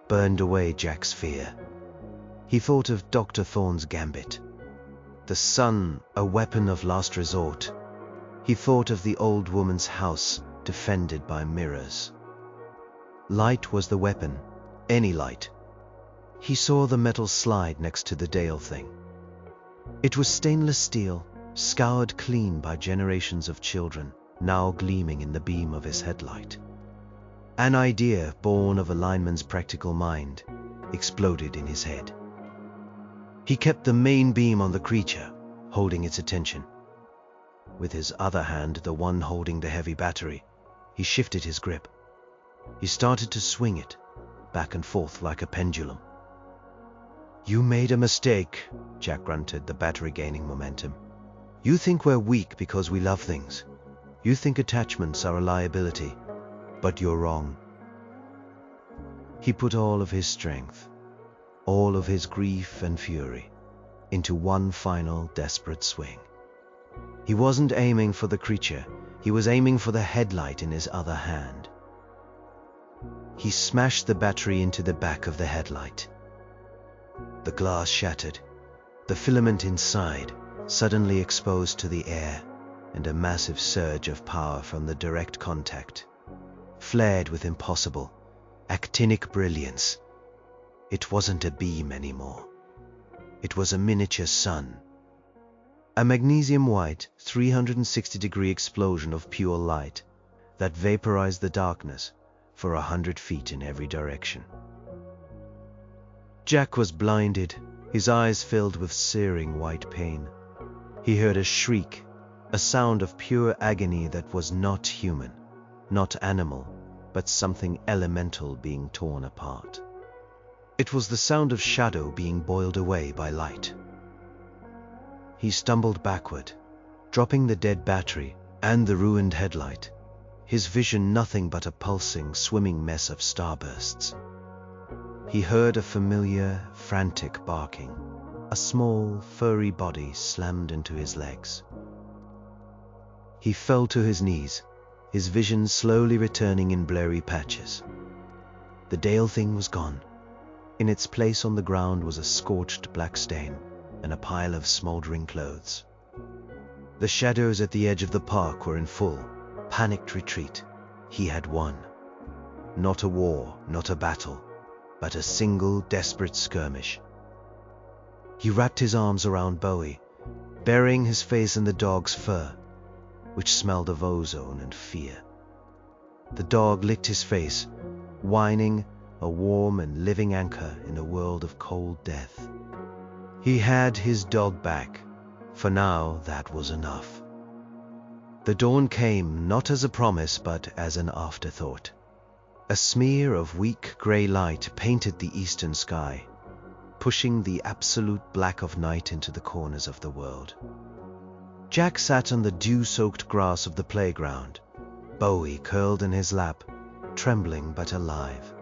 burned away Jack's fear. He thought of Dr. Thorne's gambit. The sun, a weapon of last resort. He thought of the old woman's house, defended by mirrors. Light was the weapon, any light. He saw the metal slide next to the Dale thing. It was stainless steel, scoured clean by generations of children, now gleaming in the beam of his headlight. An idea, born of a lineman's practical mind, exploded in his head. He kept the main beam on the creature, holding its attention. With his other hand, the one holding the heavy battery, he shifted his grip. He started to swing it, back and forth like a pendulum. "You made a mistake," Jack grunted, the battery gaining momentum. "You think we're weak because we love things. You think attachments are a liability. But you're wrong." He put all of his strength, all of his grief and fury, into one final desperate swing. He wasn't aiming for the creature, he was aiming for the headlight in his other hand. He smashed the battery into the back of the headlight. The glass shattered, the filament inside suddenly exposed to the air, and a massive surge of power from the direct contact flared with impossible, actinic brilliance. It wasn't a beam anymore. It was a miniature sun. A magnesium-white, 360-degree explosion of pure light that vaporized the darkness for 100 feet in every direction. Jack was blinded, his eyes filled with searing white pain. He heard a shriek, a sound of pure agony that was not human, not animal, but something elemental being torn apart. It was the sound of shadow being boiled away by light. He stumbled backward, dropping the dead battery and the ruined headlight, his vision nothing but a pulsing, swimming mess of starbursts. He heard a familiar, frantic barking. A small, furry body slammed into his legs. He fell to his knees, his vision slowly returning in blurry patches. The Dale thing was gone. In its place on the ground was a scorched black stain and a pile of smoldering clothes. The shadows at the edge of the park were in full, panicked retreat. He had won. Not a war, not a battle, but a single desperate skirmish. He wrapped his arms around Bowie, burying his face in the dog's fur, which smelled of ozone and fear. The dog licked his face, whining, a warm and living anchor in a world of cold death. He had his dog back. For now, that was enough. The dawn came not as a promise, but as an afterthought. A smear of weak gray light painted the eastern sky, pushing the absolute black of night into the corners of the world. Jack sat on the dew-soaked grass of the playground, Bowie curled in his lap, trembling but alive.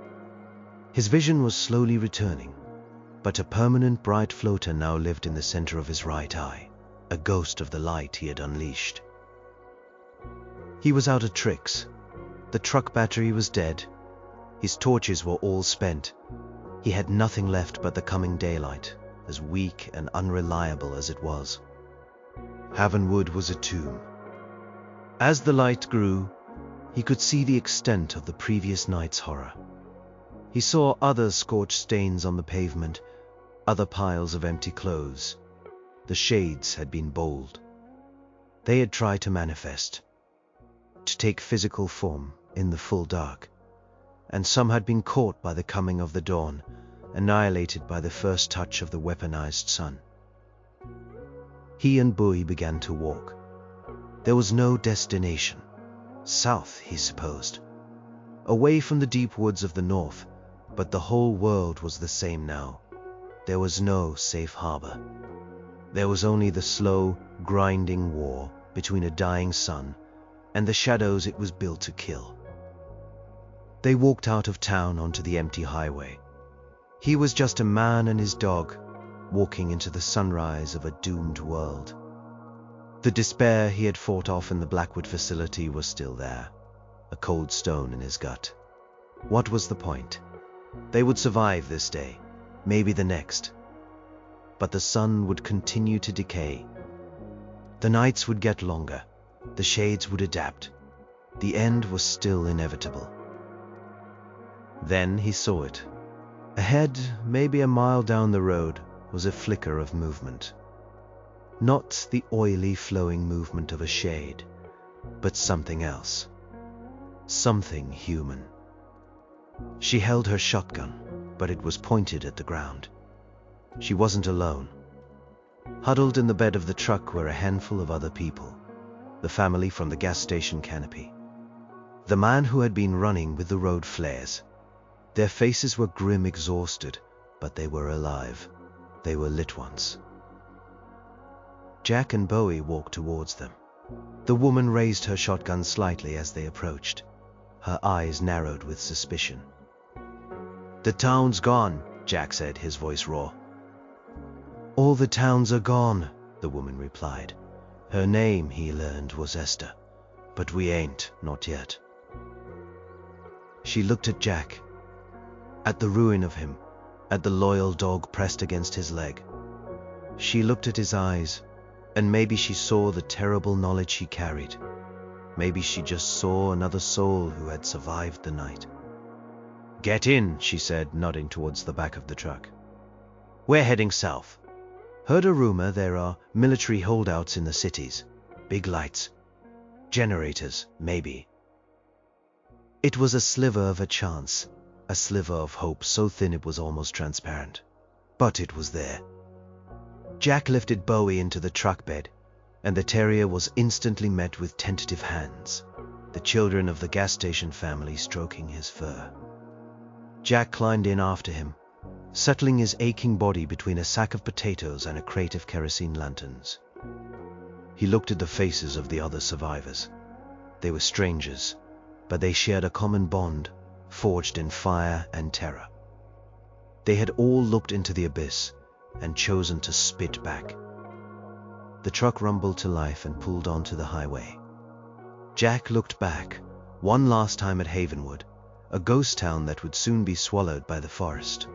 His vision was slowly returning, but a permanent bright floater now lived in the center of his right eye, a ghost of the light he had unleashed. He was out of tricks. The truck battery was dead. His torches were all spent. He had nothing left but the coming daylight, as weak and unreliable as it was. Havenwood was a tomb. As the light grew, he could see the extent of the previous night's horror. He saw other scorched stains on the pavement, other piles of empty clothes. The shades had been bold. They had tried to manifest, to take physical form in the full dark, and some had been caught by the coming of the dawn, annihilated by the first touch of the weaponized sun. He and Bowie began to walk. There was no destination. South, he supposed. Away from the deep woods of the north, but the whole world was the same now. There was no safe harbor. There was only the slow, grinding war between a dying sun and the shadows it was built to kill. They walked out of town onto the empty highway. He was just a man and his dog, walking into the sunrise of a doomed world. The despair he had fought off in the Blackwood facility was still there, a cold stone in his gut. What was the point? They would survive this day, maybe the next. But the sun would continue to decay. The nights would get longer. The shades would adapt. The end was still inevitable. Then he saw it. Ahead, maybe a mile down the road, was a flicker of movement. Not the oily, flowing movement of a shade, but something else. Something human. She held her shotgun, but it was pointed at the ground. She wasn't alone. Huddled in the bed of the truck were a handful of other people, the family from the gas station canopy. The man who had been running with the road flares. Their faces were grim, exhausted, but they were alive. They were lit ones. Jack and Bowie walked towards them. The woman raised her shotgun slightly as they approached. Her eyes narrowed with suspicion. "The town's gone," Jack said, his voice raw. "All the towns are gone," the woman replied. Her name, he learned, was Esther. "But we ain't, not yet." She looked at Jack, at the ruin of him, at the loyal dog pressed against his leg. She looked at his eyes, and maybe she saw the terrible knowledge he carried. Maybe she just saw another soul who had survived the night. "Get in," she said, nodding towards the back of the truck. "We're heading south. Heard a rumor there are military holdouts in the cities. Big lights. Generators, maybe." It was a sliver of a chance, a sliver of hope so thin it was almost transparent. But it was there. Jack lifted Bowie into the truck bed, and the terrier was instantly met with tentative hands, the children of the gas station family stroking his fur. Jack climbed in after him, settling his aching body between a sack of potatoes and a crate of kerosene lanterns. He looked at the faces of the other survivors. They were strangers, but they shared a common bond, forged in fire and terror. They had all looked into the abyss and chosen to spit back. The truck rumbled to life and pulled onto the highway. Jack looked back, one last time at Havenwood, a ghost town that would soon be swallowed by the forest.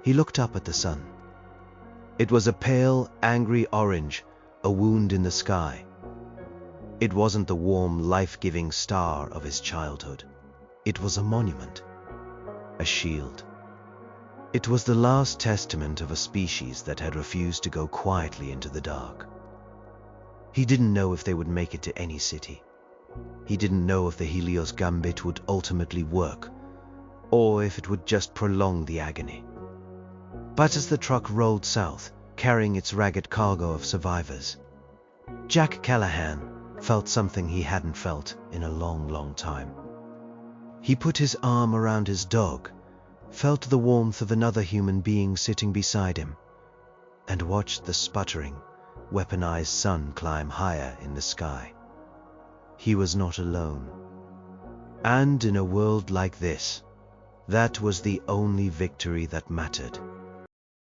He looked up at the sun. It was a pale, angry orange, a wound in the sky. It wasn't the warm, life-giving star of his childhood. It was a monument, a shield. It was the last testament of a species that had refused to go quietly into the dark. He didn't know if they would make it to any city. He didn't know if the Helios Gambit would ultimately work, or if it would just prolong the agony. But as the truck rolled south, carrying its ragged cargo of survivors, Jack Callahan felt something he hadn't felt in a long, long time. He put his arm around his dog, felt the warmth of another human being sitting beside him, and watched the sputtering, weaponized sun climb higher in the sky. He was not alone. And in a world like this, that was the only victory that mattered.